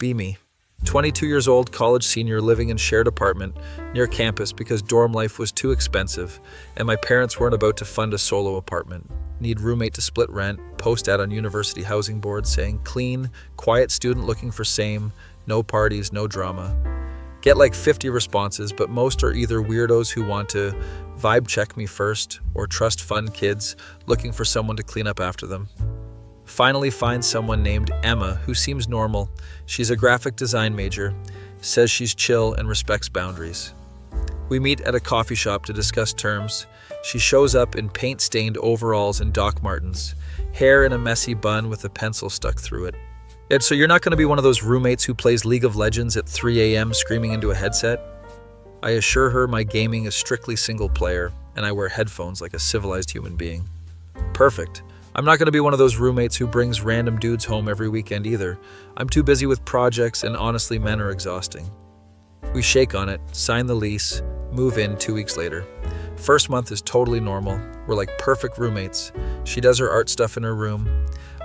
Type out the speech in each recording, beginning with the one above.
Be me. 22 years old, college senior living in shared apartment near campus because dorm life was too expensive and my parents weren't about to fund a solo apartment. Need roommate to split rent, post ad on university housing board saying clean, quiet student looking for same, no parties, no drama. Get like 50 responses, but most are either weirdos who want to vibe check me first or trust fund kids looking for someone to clean up after them. Finally find someone named Emma who seems normal. She's a graphic design major, says she's chill and respects boundaries. We meet at a coffee shop to discuss terms. She shows up in paint-stained overalls and Doc Martens, hair in a messy bun with a pencil stuck through it. And so you're not going to be one of those roommates who plays League of Legends at 3 a.m. screaming into a headset? I assure her my gaming is strictly single player and I wear headphones like a civilized human being. Perfect. I'm not going to be one of those roommates who brings random dudes home every weekend either. I'm too busy with projects and honestly men are exhausting. We shake on it, sign the lease, move in 2 weeks later. First month is totally normal. We're like perfect roommates. She does her art stuff in her room.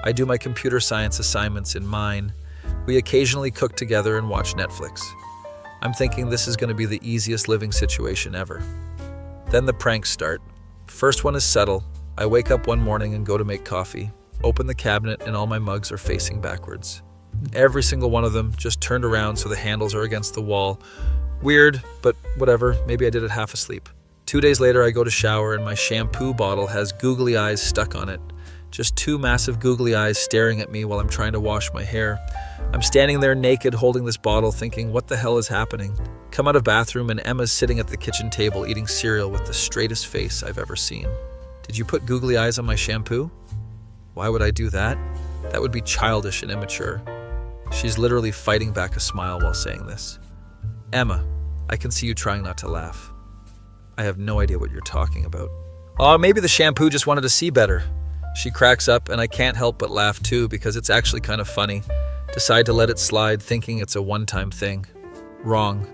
I do my computer science assignments in mine. We occasionally cook together and watch Netflix. I'm thinking this is going to be the easiest living situation ever. Then the pranks start. First one is subtle. I wake up one morning and go to make coffee, open the cabinet, and all my mugs are facing backwards. Every single one of them just turned around so the handles are against the wall. Weird, but whatever, maybe I did it half asleep. 2 days later, I go to shower and my shampoo bottle has googly eyes stuck on it. Just 2 massive googly eyes staring at me while I'm trying to wash my hair. I'm standing there naked holding this bottle thinking, what the hell is happening? Come out of bathroom and Emma's sitting at the kitchen table eating cereal with the straightest face I've ever seen. Did you put googly eyes on my shampoo? Why would I do that? That would be childish and immature. She's literally fighting back a smile while saying this. Emma, I can see you trying not to laugh. I have no idea what you're talking about. Oh, maybe the shampoo just wanted to see better. She cracks up and I can't help but laugh too because it's actually kind of funny. Decide to let it slide thinking it's a one-time thing. Wrong.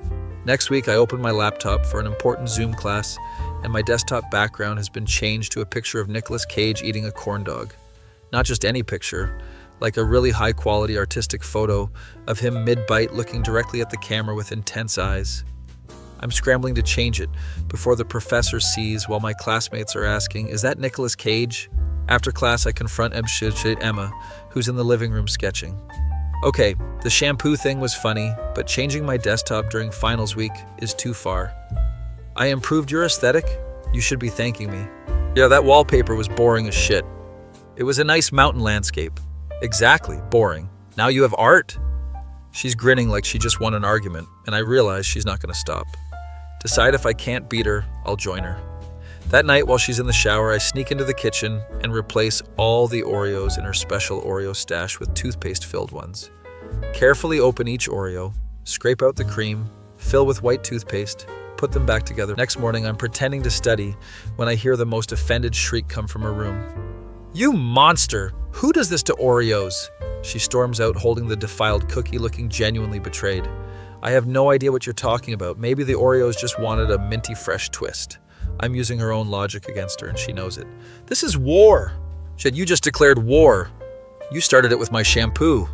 Next week I open my laptop for an important Zoom class and my desktop background has been changed to a picture of Nicolas Cage eating a corn dog. Not just any picture, like a really high-quality artistic photo of him mid-bite looking directly at the camera with intense eyes. I'm scrambling to change it before the professor sees while my classmates are asking, is that Nicolas Cage? After class, I confront Emma, who's in the living room sketching. Okay, the shampoo thing was funny, but changing my desktop during finals week is too far. I improved your aesthetic? You should be thanking me. Yeah, that wallpaper was boring as shit. It was a nice mountain landscape. Exactly, boring. Now you have art? She's grinning like she just won an argument, and I realize she's not going to stop. Decide if I can't beat her, I'll join her. That night, while she's in the shower, I sneak into the kitchen and replace all the Oreos in her special Oreo stash with toothpaste-filled ones. Carefully open each Oreo, scrape out the cream, fill with white toothpaste, put them back together. Next morning, I'm pretending to study when I hear the most offended shriek come from her room. You monster! Who does this to Oreos? She storms out holding the defiled cookie looking genuinely betrayed. I have no idea what you're talking about. Maybe the Oreos just wanted a minty fresh twist. I'm using her own logic against her and she knows it. This is war! Shit, you just declared war. You started it with my shampoo.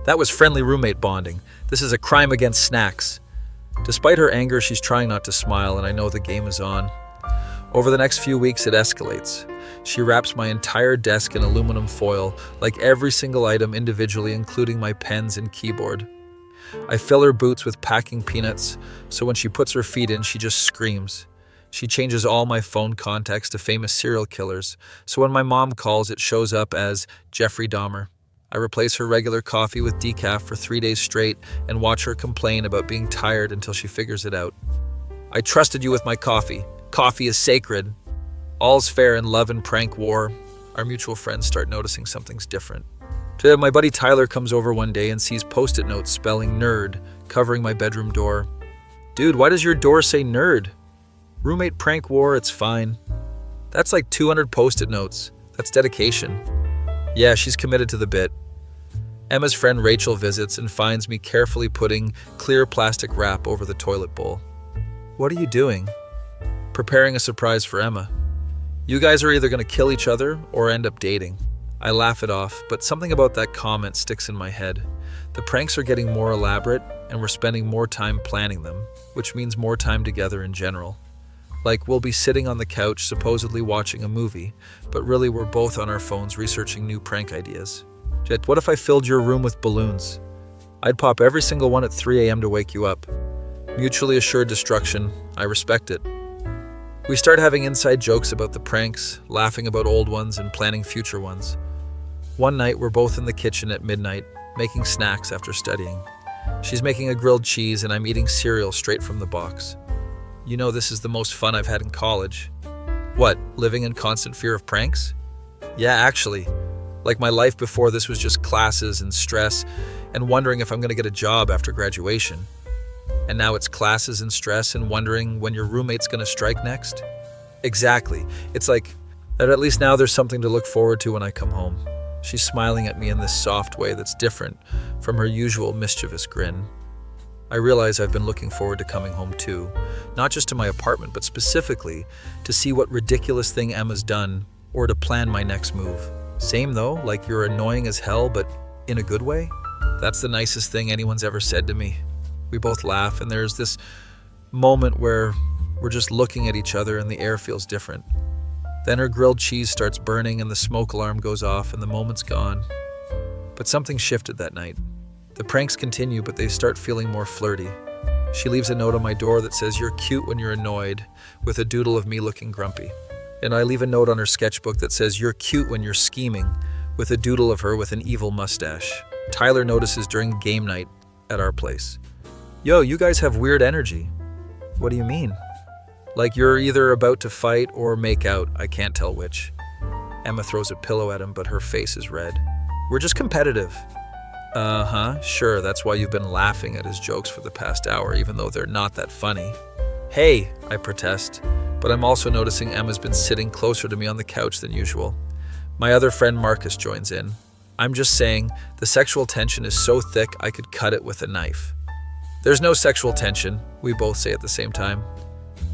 That was friendly roommate bonding. This is a crime against snacks. Despite her anger, she's trying not to smile and I know the game is on. Over the next few weeks, it escalates. She wraps my entire desk in aluminum foil, like every single item individually, including my pens and keyboard. I fill her boots with packing peanuts, so when she puts her feet in, she just screams. She changes all my phone contacts to famous serial killers, so when my mom calls, it shows up as Jeffrey Dahmer. I replace her regular coffee with decaf for 3 days straight and watch her complain about being tired until she figures it out. I trusted you with my coffee. Coffee is sacred. All's fair in love and prank war. Our mutual friends start noticing something's different. My buddy Tyler comes over one day and sees Post-it notes spelling nerd covering my bedroom door. Dude, why does your door say nerd? Roommate prank war, it's fine. That's like 200 Post-it notes. That's dedication. Yeah, she's committed to the bit. Emma's friend Rachel visits and finds me carefully putting clear plastic wrap over the toilet bowl. What are you doing? Preparing a surprise for Emma. You guys are either going to kill each other or end up dating. I laugh it off, but something about that comment sticks in my head. The pranks are getting more elaborate, and we're spending more time planning them, which means more time together in general. Like, we'll be sitting on the couch supposedly watching a movie, but really we're both on our phones researching new prank ideas. Jet, what if I filled your room with balloons? I'd pop every single one at 3 a.m. to wake you up. Mutually assured destruction. I respect it. We start having inside jokes about the pranks, laughing about old ones, and planning future ones. One night, we're both in the kitchen at midnight, making snacks after studying. She's making a grilled cheese, and I'm eating cereal straight from the box. You know, this is the most fun I've had in college. What, living in constant fear of pranks? Yeah, actually. Like, my life before this was just classes and stress, and wondering if I'm going to get a job after graduation. And now it's classes and stress and wondering when your roommate's going to strike next? Exactly. It's like that at least now there's something to look forward to when I come home. She's smiling at me in this soft way that's different from her usual mischievous grin. I realize I've been looking forward to coming home too, not just to my apartment, but specifically to see what ridiculous thing Emma's done or to plan my next move. Same though, like you're annoying as hell, but in a good way? That's the nicest thing anyone's ever said to me. We both laugh, and there's this moment where we're just looking at each other and the air feels different. Then her grilled cheese starts burning and the smoke alarm goes off and the moment's gone. But something shifted that night. The pranks continue, but they start feeling more flirty. She leaves a note on my door that says, "You're cute when you're annoyed," with a doodle of me looking grumpy. And I leave a note on her sketchbook that says, "You're cute when you're scheming," with a doodle of her with an evil mustache. Tyler notices during game night at our place. "Yo, you guys have weird energy." "What do you mean?" "Like you're either about to fight or make out, I can't tell which." Emma throws a pillow at him, but her face is red. "We're just competitive." Sure, that's why you've been laughing at his jokes for the past hour, even though they're not that funny. "Hey," I protest, but I'm also noticing Emma's been sitting closer to me on the couch than usual. My other friend Marcus joins in. "I'm just saying, the sexual tension is so thick I could cut it with a knife." "There's no sexual tension," we both say at the same time.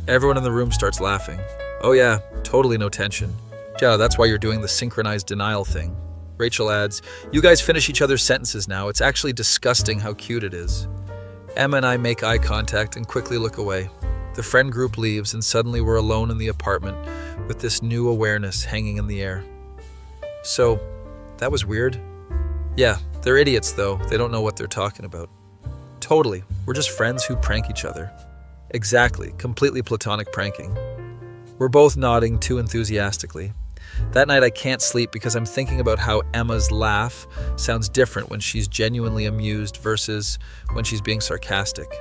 Everyone in the room starts laughing. "Oh yeah, totally no tension." "Yeah, that's why you're doing the synchronized denial thing." Rachel adds, "You guys finish each other's sentences now. It's actually disgusting how cute it is." Emma and I make eye contact and quickly look away. The friend group leaves, and suddenly we're alone in the apartment with this new awareness hanging in the air. "So, that was weird." "Yeah, they're idiots though. They don't know what they're talking about." "Totally. We're just friends who prank each other." "Exactly. Completely platonic pranking." We're both nodding too enthusiastically. That night I can't sleep because I'm thinking about how Emma's laugh sounds different when she's genuinely amused versus when she's being sarcastic.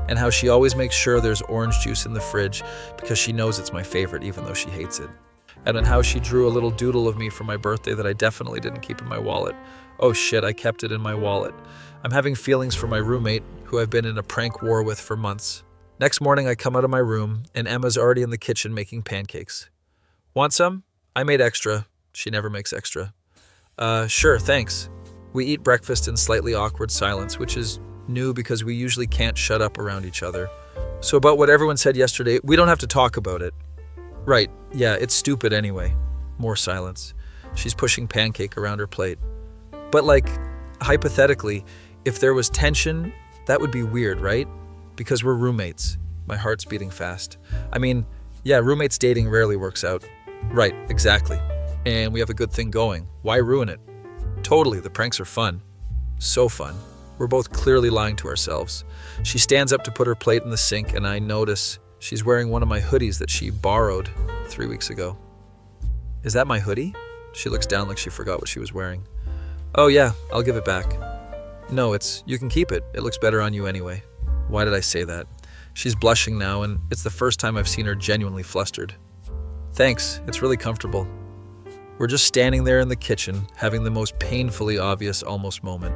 And how she always makes sure there's orange juice in the fridge because she knows it's my favorite even though she hates it. And on how she drew a little doodle of me for my birthday that I definitely didn't keep in my wallet. Oh shit, I kept it in my wallet. I'm having feelings for my roommate, who I've been in a prank war with for months. Next morning I come out of my room and Emma's already in the kitchen making pancakes. "Want some?" "I made extra." She never makes extra. Sure, thanks." We eat breakfast in slightly awkward silence, which is new because we usually can't shut up around each other. "So about what everyone said yesterday, we don't have to talk about it." "Right, yeah, it's stupid anyway." More silence. She's pushing pancake around her plate. "But like, hypothetically, if there was tension, that would be weird, right? Because we're roommates." My heart's beating fast. "I mean, yeah, roommates dating rarely works out." "Right, exactly. And we have a good thing going. Why ruin it?" "Totally, the pranks are fun." So fun. We're both clearly lying to ourselves. She stands up to put her plate in the sink, and I notice she's wearing one of my hoodies that she borrowed 3 weeks ago. "Is that my hoodie?" She looks down like she forgot what she was wearing. "Oh yeah, I'll give it back." "No, you can keep it. It looks better on you anyway." Why did I say that? She's blushing now, and it's the first time I've seen her genuinely flustered. "Thanks, it's really comfortable." We're just standing there in the kitchen, having the most painfully obvious almost moment.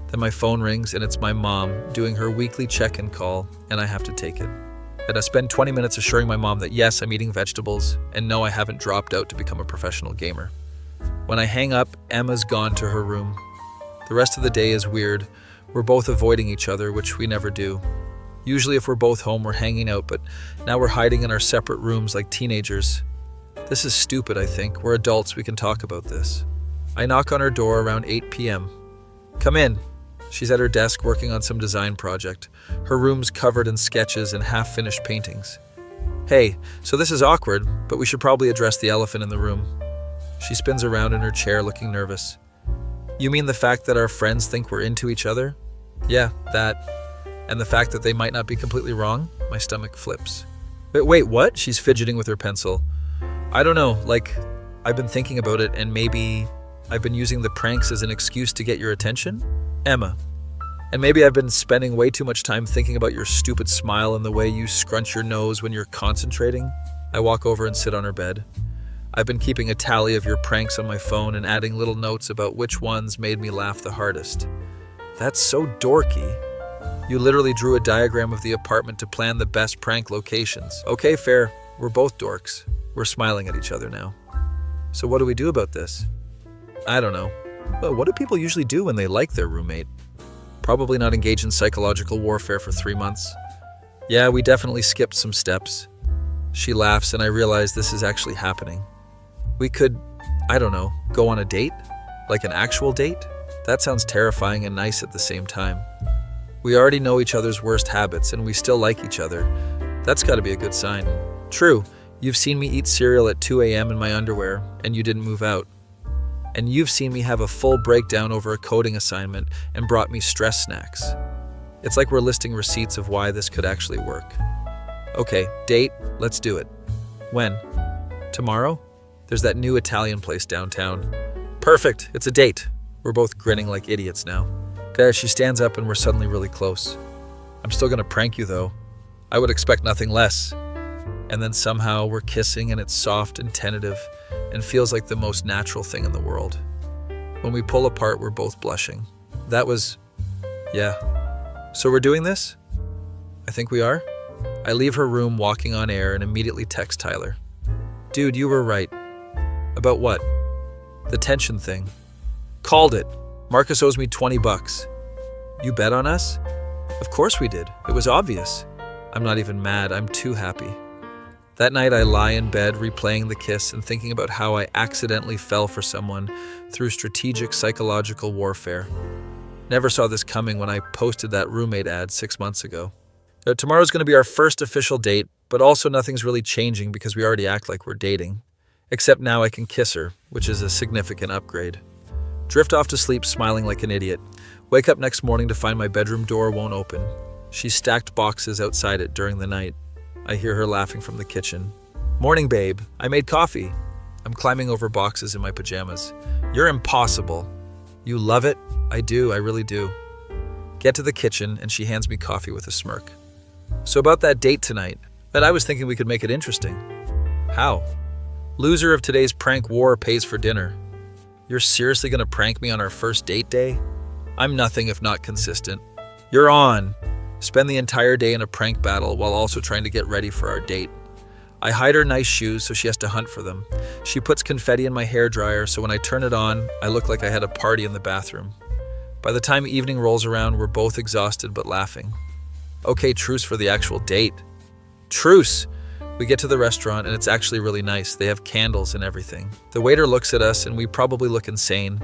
Then my phone rings, and it's my mom doing her weekly check-in call, and I have to take it. And I spend 20 minutes assuring my mom that yes, I'm eating vegetables, and no, I haven't dropped out to become a professional gamer. When I hang up, Emma's gone to her room. The rest of the day is weird. We're both avoiding each other, which we never do. Usually if we're both home, we're hanging out, but now we're hiding in our separate rooms like teenagers. This is stupid, I think. We're adults, we can talk about this. I knock on her door around 8 p.m. Come in. She's at her desk working on some design project. Her room's covered in sketches and half-finished paintings. Hey, so this is awkward, but we should probably address the elephant in the room. She spins around in her chair looking nervous. You mean the fact that our friends think we're into each other? Yeah, that. And the fact that they might not be completely wrong? My stomach flips. Wait, what? She's fidgeting with her pencil. I don't know, I've been thinking about it and maybe I've been using the pranks as an excuse to get your attention? Emma. And maybe I've been spending way too much time thinking about your stupid smile and the way you scrunch your nose when you're concentrating. I walk over and sit on her bed. I've been keeping a tally of your pranks on my phone and adding little notes about which ones made me laugh the hardest. That's so dorky. You literally drew a diagram of the apartment to plan the best prank locations. Okay, fair. We're both dorks. We're smiling at each other now. So what do we do about this? I don't know. Well, what do people usually do when they like their roommate? Probably not engage in psychological warfare for 3 months. Yeah, we definitely skipped some steps. She laughs and I realize this is actually happening. We could, I don't know, go on a date? Like an actual date? That sounds terrifying and nice at the same time. We already know each other's worst habits and we still like each other. That's gotta be a good sign. True, you've seen me eat cereal at 2 a.m. in my underwear and you didn't move out. And you've seen me have a full breakdown over a coding assignment and brought me stress snacks. It's like we're listing receipts of why this could actually work. Okay, date, let's do it. When? Tomorrow? There's that new Italian place downtown. Perfect, it's a date. We're both grinning like idiots now. Okay, she stands up and we're suddenly really close. I'm still gonna prank you though. I would expect nothing less. And then somehow we're kissing and it's soft and tentative and feels like the most natural thing in the world. When we pull apart, we're both blushing. That was, yeah. So we're doing this? I think we are. I leave her room walking on air and immediately text Tyler. Dude, you were right. About what? The tension thing. Called it. Marcus owes me $20. You bet on us? Of course we did. It was obvious. I'm not even mad. I'm too happy. That night I lie in bed replaying the kiss and thinking about how I accidentally fell for someone through strategic psychological warfare. Never saw this coming when I posted that roommate ad 6 months ago. Tomorrow's going to be our first official date, but also nothing's really changing because we already act like we're dating. Except now I can kiss her, which is a significant upgrade. Drift off to sleep smiling like an idiot. Wake up next morning to find my bedroom door won't open. She's stacked boxes outside it during the night. I hear her laughing from the kitchen. Morning, babe. I made coffee. I'm climbing over boxes in my pajamas. You're impossible. You love it? I do, I really do. Get to the kitchen and she hands me coffee with a smirk. So about that date tonight, but I was thinking we could make it interesting. How? Loser of today's prank war pays for dinner. You're seriously gonna prank me on our first date day? I'm nothing if not consistent. You're on. Spend the entire day in a prank battle while also trying to get ready for our date. I hide her nice shoes so she has to hunt for them. She puts confetti in my hairdryer so when I turn it on, I look like I had a party in the bathroom. By the time evening rolls around, we're both exhausted but laughing. Okay, truce for the actual date. Truce! We get to the restaurant and it's actually really nice. They have candles and everything. The waiter looks at us and we probably look insane.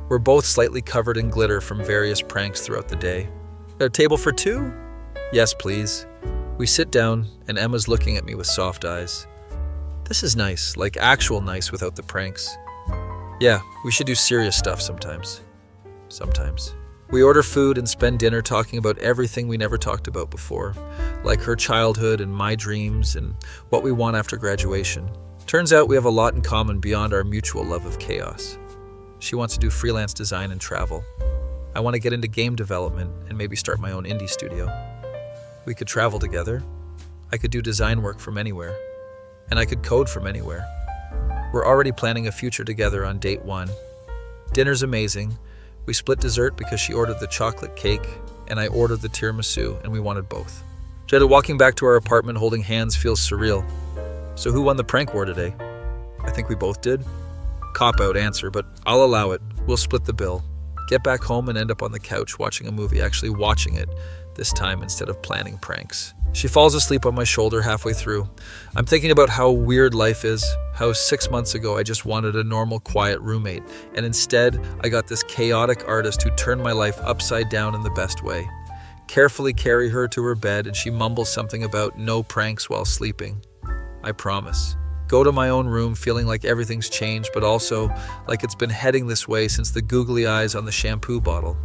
We're both slightly covered in glitter from various pranks throughout the day. A table for two? Yes, please. We sit down and Emma's looking at me with soft eyes. This is nice, like actual nice without the pranks. Yeah, we should do serious stuff sometimes. Sometimes. We order food and spend dinner talking about everything we never talked about before, like her childhood and my dreams and what we want after graduation. Turns out we have a lot in common beyond our mutual love of chaos. She wants to do freelance design and travel. I want to get into game development and maybe start my own indie studio. We could travel together. I could do design work from anywhere. And I could code from anywhere. We're already planning a future together on date 1. Dinner's amazing. We split dessert because she ordered the chocolate cake and I ordered the tiramisu and we wanted both. Jetta walking back to our apartment holding hands feels surreal. So who won the prank war today? I think we both did. Cop-out answer, but I'll allow it. We'll split the bill. Get back home and end up on the couch watching a movie, actually watching it, this time instead of planning pranks. She falls asleep on my shoulder halfway through. I'm thinking about how weird life is, how 6 months ago I just wanted a normal, quiet roommate, and instead I got this chaotic artist who turned my life upside down in the best way. Carefully carry her to her bed and she mumbles something about no pranks while sleeping. I promise. Go to my own room feeling like everything's changed, but also like it's been heading this way since the googly eyes on the shampoo bottle.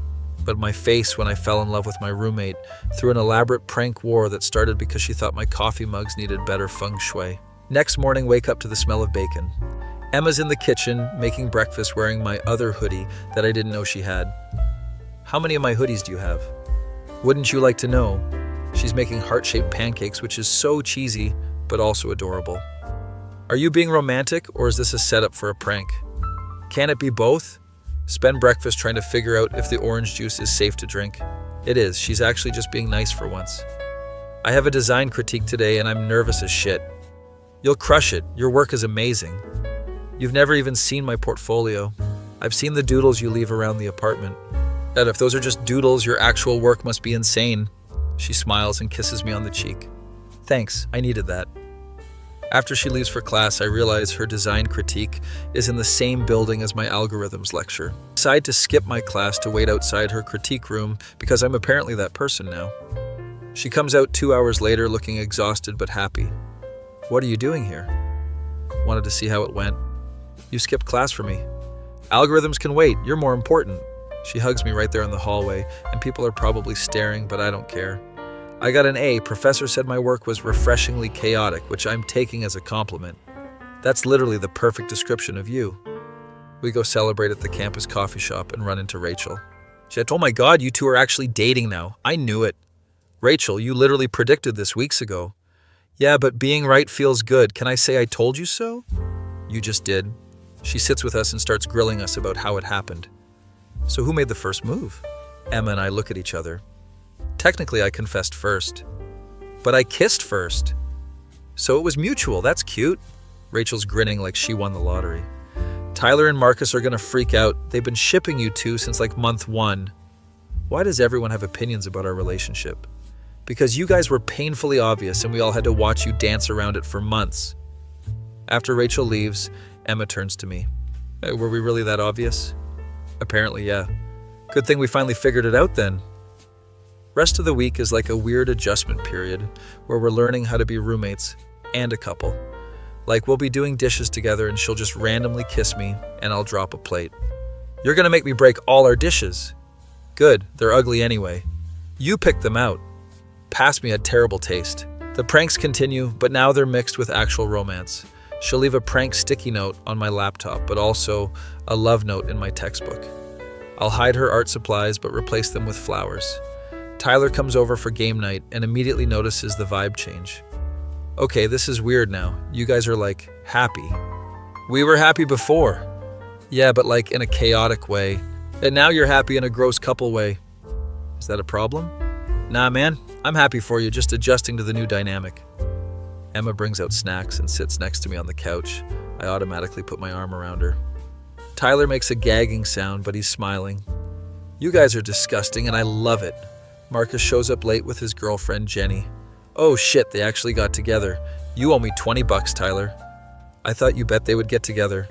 But my face when I fell in love with my roommate through an elaborate prank war that started because she thought my coffee mugs needed better feng shui. Next morning, wake up to the smell of bacon. Emma's in the kitchen making breakfast wearing my other hoodie that I didn't know she had. How many of my hoodies do you have? Wouldn't you like to know? She's making heart-shaped pancakes, which is so cheesy, but also adorable. Are you being romantic, or is this a setup for a prank? Can it be both? Spend breakfast trying to figure out if the orange juice is safe to drink. It is. She's actually just being nice for once. I have a design critique today and I'm nervous as shit. You'll crush it. Your work is amazing. You've never even seen my portfolio. I've seen the doodles you leave around the apartment. And if those are just doodles, your actual work must be insane. She smiles and kisses me on the cheek. Thanks, I needed that. After she leaves for class, I realize her design critique is in the same building as my algorithms lecture. I decide to skip my class to wait outside her critique room because I'm apparently that person now. She comes out 2 hours later looking exhausted but happy. What are you doing here? Wanted to see how it went. You skipped class for me. Algorithms can wait, you're more important. She hugs me right there in the hallway, and people are probably staring, but I don't care. I got an A. Professor said my work was refreshingly chaotic, which I'm taking as a compliment. That's literally the perfect description of you. We go celebrate at the campus coffee shop and run into Rachel. She said, "Oh my God, you two are actually dating now. I knew it." Rachel, you literally predicted this weeks ago. Yeah, but being right feels good. Can I say I told you so? You just did. She sits with us and starts grilling us about how it happened. So who made the first move? Emma and I look at each other. Technically, I confessed first. But I kissed first. So it was mutual. That's cute. Rachel's grinning like she won the lottery. Tyler and Marcus are going to freak out. They've been shipping you two since like month 1. Why does everyone have opinions about our relationship? Because you guys were painfully obvious and we all had to watch you dance around it for months. After Rachel leaves, Emma turns to me. Were we really that obvious? Apparently, yeah. Good thing we finally figured it out then. Rest of the week is like a weird adjustment period where we're learning how to be roommates and a couple. Like we'll be doing dishes together and she'll just randomly kiss me and I'll drop a plate. You're gonna make me break all our dishes. Good, they're ugly anyway. You picked them out. Past me had terrible taste. The pranks continue, but now they're mixed with actual romance. She'll leave a prank sticky note on my laptop, but also a love note in my textbook. I'll hide her art supplies, but replace them with flowers. Tyler comes over for game night and immediately notices the vibe change. Okay, this is weird now. You guys are like, happy. We were happy before. Yeah, but like in a chaotic way. And now you're happy in a gross couple way. Is that a problem? Nah, man, I'm happy for you, just adjusting to the new dynamic. Emma brings out snacks and sits next to me on the couch. I automatically put my arm around her. Tyler makes a gagging sound, but he's smiling. You guys are disgusting and I love it. Marcus shows up late with his girlfriend, Jenny. Oh shit, they actually got together. You owe me $20, Tyler. I thought you bet they would get together.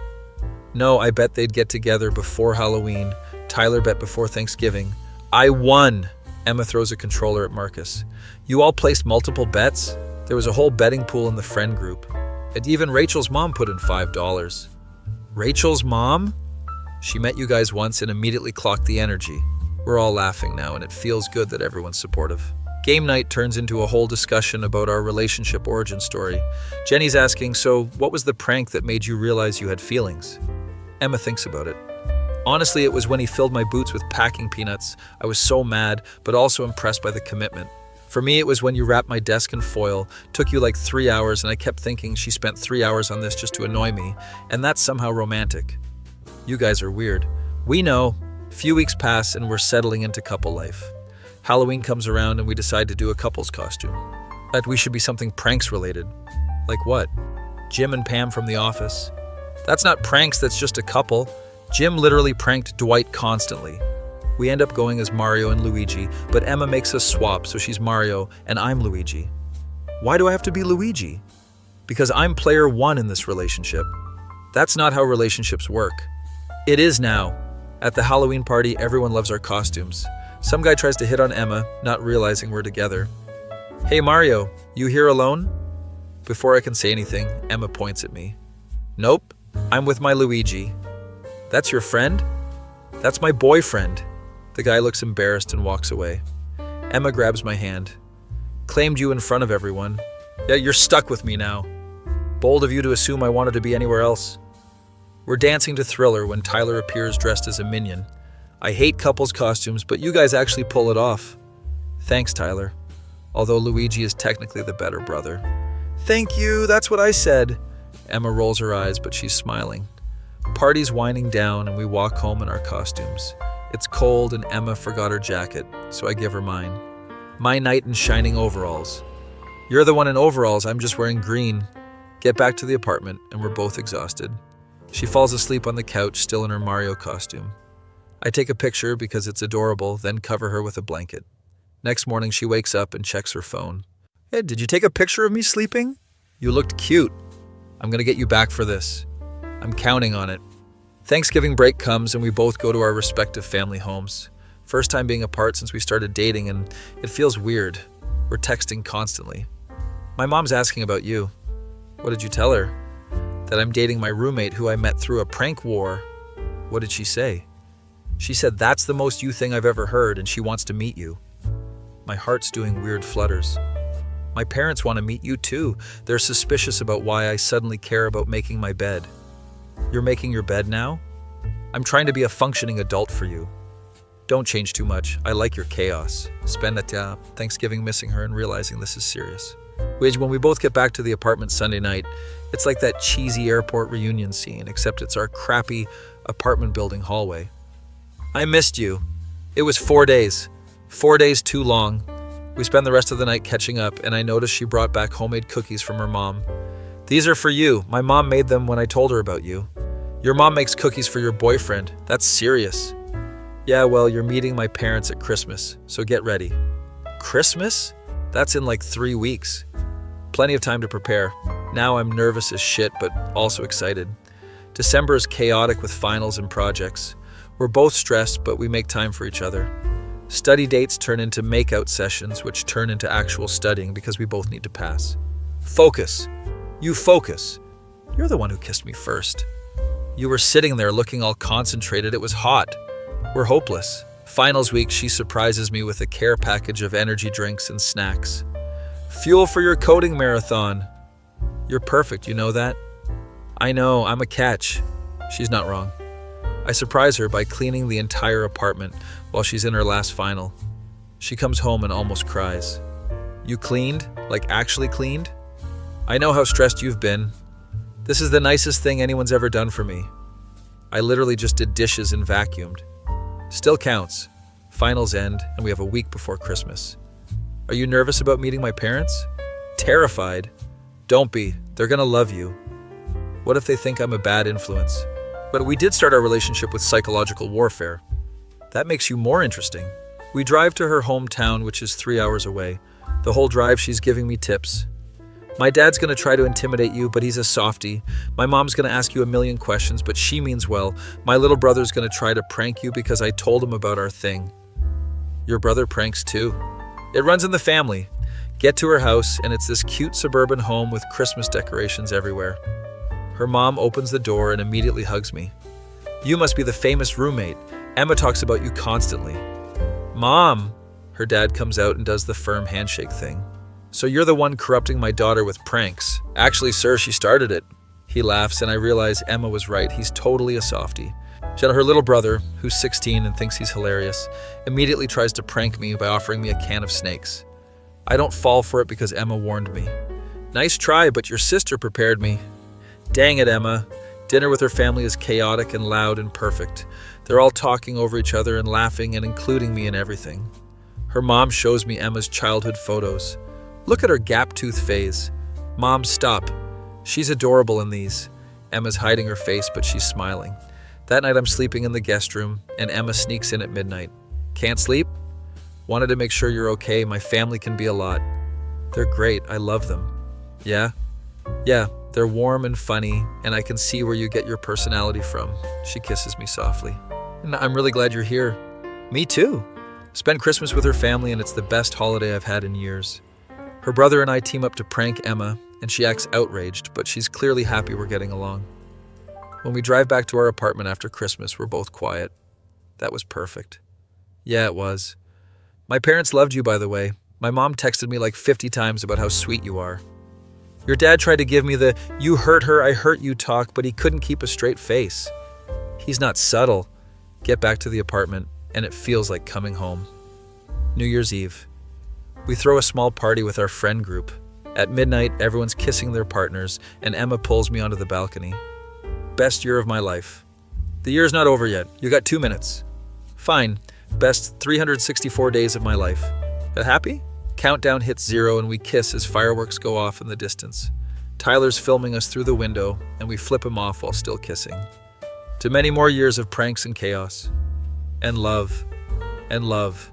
No, I bet they'd get together before Halloween. Tyler bet before Thanksgiving. I won! Emma throws a controller at Marcus. You all placed multiple bets? There was a whole betting pool in the friend group. And even Rachel's mom put in $5. Rachel's mom? She met you guys once and immediately clocked the energy. We're all laughing now, and it feels good that everyone's supportive. Game night turns into a whole discussion about our relationship origin story. Jenny's asking, so what was the prank that made you realize you had feelings? Emma thinks about it. Honestly, it was when he filled my boots with packing peanuts. I was so mad, but also impressed by the commitment. For me, it was when you wrapped my desk in foil, took you like 3 hours, and I kept thinking she spent 3 hours on this just to annoy me, and that's somehow romantic. You guys are weird. We know. Few weeks pass and we're settling into couple life. Halloween comes around and we decide to do a couple's costume. But we should be something pranks related. Like what? Jim and Pam from The Office. That's not pranks, that's just a couple. Jim literally pranked Dwight constantly. We end up going as Mario and Luigi, but Emma makes us swap, so she's Mario and I'm Luigi. Why do I have to be Luigi? Because I'm player one in this relationship. That's not how relationships work. It is now. At the Halloween party, everyone loves our costumes. Some guy tries to hit on Emma, not realizing we're together. Hey Mario, you here alone? Before I can say anything, Emma points at me. Nope, I'm with my Luigi. That's your friend? That's my boyfriend. The guy looks embarrassed and walks away. Emma grabs my hand. Claimed you in front of everyone. Yeah, you're stuck with me now. Bold of you to assume I wanted to be anywhere else. We're dancing to Thriller when Tyler appears dressed as a minion. I hate couples costumes, but you guys actually pull it off. Thanks, Tyler. Although Luigi is technically the better brother. Thank you, that's what I said. Emma rolls her eyes, but she's smiling. Party's winding down and we walk home in our costumes. It's cold and Emma forgot her jacket, so I give her mine. My knight in shining overalls. You're the one in overalls, I'm just wearing green. Get back to the apartment and we're both exhausted. She falls asleep on the couch, still in her Mario costume. I take a picture because it's adorable, then cover her with a blanket. Next morning, she wakes up and checks her phone. Hey, did you take a picture of me sleeping? You looked cute. I'm gonna get you back for this. I'm counting on it. Thanksgiving break comes and we both go to our respective family homes. First time being apart since we started dating and it feels weird. We're texting constantly. My mom's asking about you. What did you tell her? That I'm dating my roommate who I met through a prank war. What did she say? She said that's the most you thing I've ever heard and she wants to meet you. My heart's doing weird flutters. My parents want to meet you too. They're suspicious about why I suddenly care about making my bed. You're making your bed now? I'm trying to be a functioning adult for you. Don't change too much. I like your chaos. Spend Thanksgiving missing her and realizing this is serious. When we both get back to the apartment Sunday night, it's like that cheesy airport reunion scene, except it's our crappy apartment building hallway. I missed you. It was 4 days. 4 days too long. We spend the rest of the night catching up, and I noticed she brought back homemade cookies from her mom. These are for you. My mom made them when I told her about you. Your mom makes cookies for your boyfriend. That's serious. Yeah, well, you're meeting my parents at Christmas, so get ready. Christmas? That's in like 3 weeks. Plenty of time to prepare. Now I'm nervous as shit, but also excited. December is chaotic with finals and projects. We're both stressed, but we make time for each other. Study dates turn into make-out sessions, which turn into actual studying because we both need to pass. Focus. You focus. You're the one who kissed me first. You were sitting there looking all concentrated. It was hot. We're hopeless. Finals week, she surprises me with a care package of energy drinks and snacks. Fuel for your coding marathon. You're perfect, you know that? I know, I'm a catch. She's not wrong. I surprise her by cleaning the entire apartment while she's in her last final. She comes home and almost cries. You cleaned? Like actually cleaned? I know how stressed you've been. This is the nicest thing anyone's ever done for me. I literally just did dishes and vacuumed. Still counts. Finals end and we have a week before Christmas. Are you nervous about meeting my parents? Terrified? Don't be. They're gonna love you. What if they think I'm a bad influence? But we did start our relationship with psychological warfare. That makes you more interesting. We drive to her hometown, which is 3 hours away. The whole drive, she's giving me tips. My dad's gonna try to intimidate you, but he's a softie. My mom's gonna ask you a million questions, but she means well. My little brother's gonna try to prank you because I told him about our thing. Your brother pranks too. It runs in the family. Get to her house, and it's this cute suburban home with Christmas decorations everywhere. Her mom opens the door and immediately hugs me. You must be the famous roommate. Emma talks about you constantly. Mom! Her dad comes out and does the firm handshake thing. So you're the one corrupting my daughter with pranks. Actually, sir, she started it. He laughs and I realize Emma was right. He's totally a softie. Her little brother, who's 16 and thinks he's hilarious, immediately tries to prank me by offering me a can of snakes. I don't fall for it because Emma warned me. Nice try, but your sister prepared me. Dang it, Emma. Dinner with her family is chaotic and loud and perfect. They're all talking over each other and laughing and including me in everything. Her mom shows me Emma's childhood photos. Look at her gap-tooth phase. Mom, stop. She's adorable in these. Emma's hiding her face, but she's smiling. That night I'm sleeping in the guest room, and Emma sneaks in at midnight. Can't sleep? Wanted to make sure you're okay. My family can be a lot. They're great. I love them. Yeah? Yeah, they're warm and funny, and I can see where you get your personality from. She kisses me softly. And I'm really glad you're here. Me too. Spent Christmas with her family, and it's the best holiday I've had in years. Her brother and I team up to prank Emma, and she acts outraged, but she's clearly happy we're getting along. When we drive back to our apartment after Christmas, we're both quiet. That was perfect. Yeah, it was. My parents loved you, by the way. My mom texted me like 50 times about how sweet you are. Your dad tried to give me the "you hurt her, I hurt you" talk, but he couldn't keep a straight face. He's not subtle. Get back to the apartment, and it feels like coming home. New Year's Eve. We throw a small party with our friend group. At midnight, everyone's kissing their partners, and Emma pulls me onto the balcony. Best year of my life. The year's not over yet. You got 2 minutes. Fine. Best 364 days of my life. Happy? Countdown hits 0 and we kiss as fireworks go off in the distance. Tyler's filming us through the window, and we flip him off while still kissing. To many more years of pranks and chaos. And love. And love.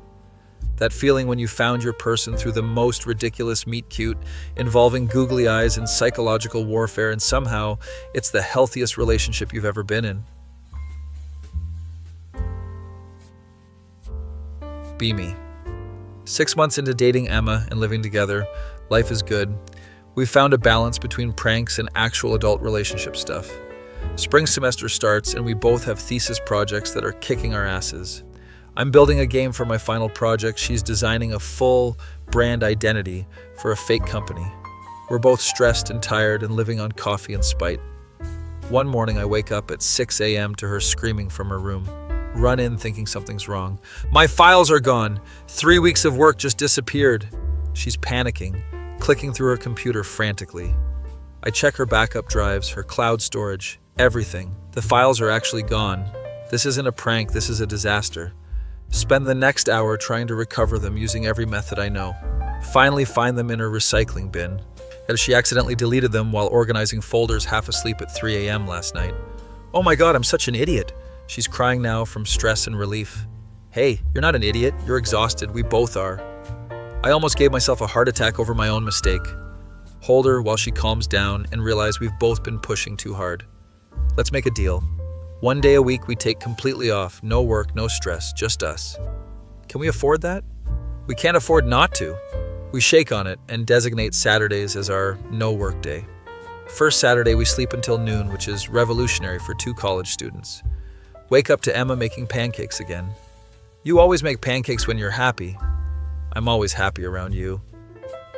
That feeling when you found your person through the most ridiculous meet-cute, involving googly eyes and psychological warfare, and somehow it's the healthiest relationship you've ever been in. Be me. 6 months into dating Emma and living together, life is good. We've found a balance between pranks and actual adult relationship stuff. Spring semester starts, and we both have thesis projects that are kicking our asses. I'm building a game for my final project. She's designing a full brand identity for a fake company. We're both stressed and tired and living on coffee and spite. One morning I wake up at 6 a.m. to her screaming from her room. Run in thinking something's wrong. My files are gone. 3 weeks of work just disappeared. She's panicking, clicking through her computer frantically. I check her backup drives, her cloud storage, everything. The files are actually gone. This isn't a prank, this is a disaster. Spend the next hour trying to recover them using every method I know. Finally find them in her recycling bin, as she accidentally deleted them while organizing folders half asleep at 3 a.m. last night. Oh my god, I'm such an idiot. She's crying now from stress and relief. Hey, you're not an idiot. You're exhausted. We both are. I almost gave myself a heart attack over my own mistake. Hold her while she calms down and realize we've both been pushing too hard. Let's make a deal. 1 day a week we take completely off. No work, no stress, just us. Can we afford that? We can't afford not to. We shake on it and designate Saturdays as our no work day. First Saturday we sleep until noon, which is revolutionary for 2 college students. Wake up to Emma making pancakes again. You always make pancakes when you're happy. I'm always happy around you.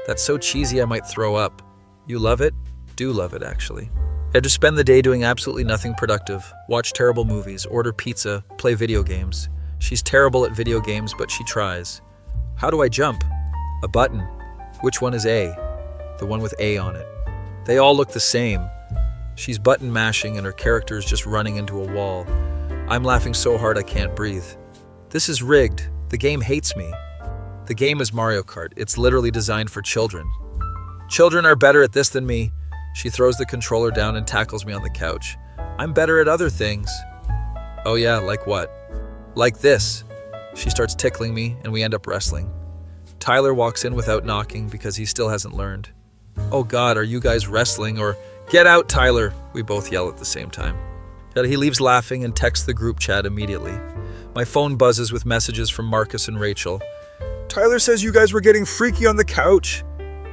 That's so cheesy I might throw up. You love it? Do love it, actually. I just spend the day doing absolutely nothing productive. Watch terrible movies, order pizza, play video games. She's terrible at video games, but she tries. How do I jump? A button. Which one is A? The one with A on it. They all look the same. She's button mashing and her character is just running into a wall. I'm laughing so hard I can't breathe. This is rigged. The game hates me. The game is Mario Kart. It's literally designed for children. Children are better at this than me. She throws the controller down and tackles me on the couch. I'm better at other things. Oh yeah, like what? Like this. She starts tickling me and we end up wrestling. Tyler walks in without knocking because he still hasn't learned. Oh god, are you guys wrestling? Or get out, Tyler! We both yell at the same time. He leaves laughing and texts the group chat immediately. My phone buzzes with messages from Marcus and Rachel. Tyler says you guys were getting freaky on the couch.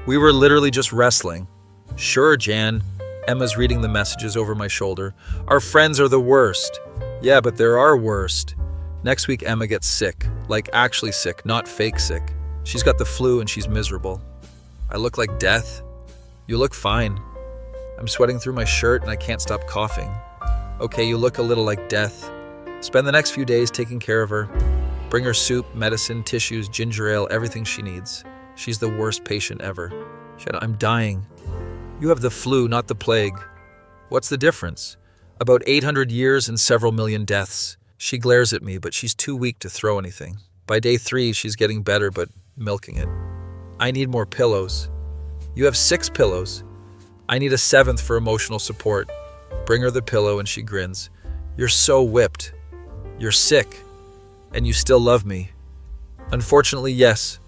We were literally just wrestling. Sure, Jan. Emma's reading the messages over my shoulder. Our friends are the worst. Yeah, but there are worst. Next week, Emma gets sick. Like actually sick, not fake sick. She's got the flu and she's miserable. I look like death. You look fine. I'm sweating through my shirt and I can't stop coughing. Okay, you look a little like death. Spend the next few days taking care of her. Bring her soup, medicine, tissues, ginger ale, everything she needs. She's the worst patient ever. I'm dying. You have the flu, not the plague. What's the difference? About 800 years and several million deaths. She glares at me, but she's too weak to throw anything. By day 3, she's getting better, but milking it. I need more pillows. You have 6 pillows. I need a 7th for emotional support. Bring her the pillow and she grins. You're so whipped. You're sick. And you still love me. Unfortunately, yes.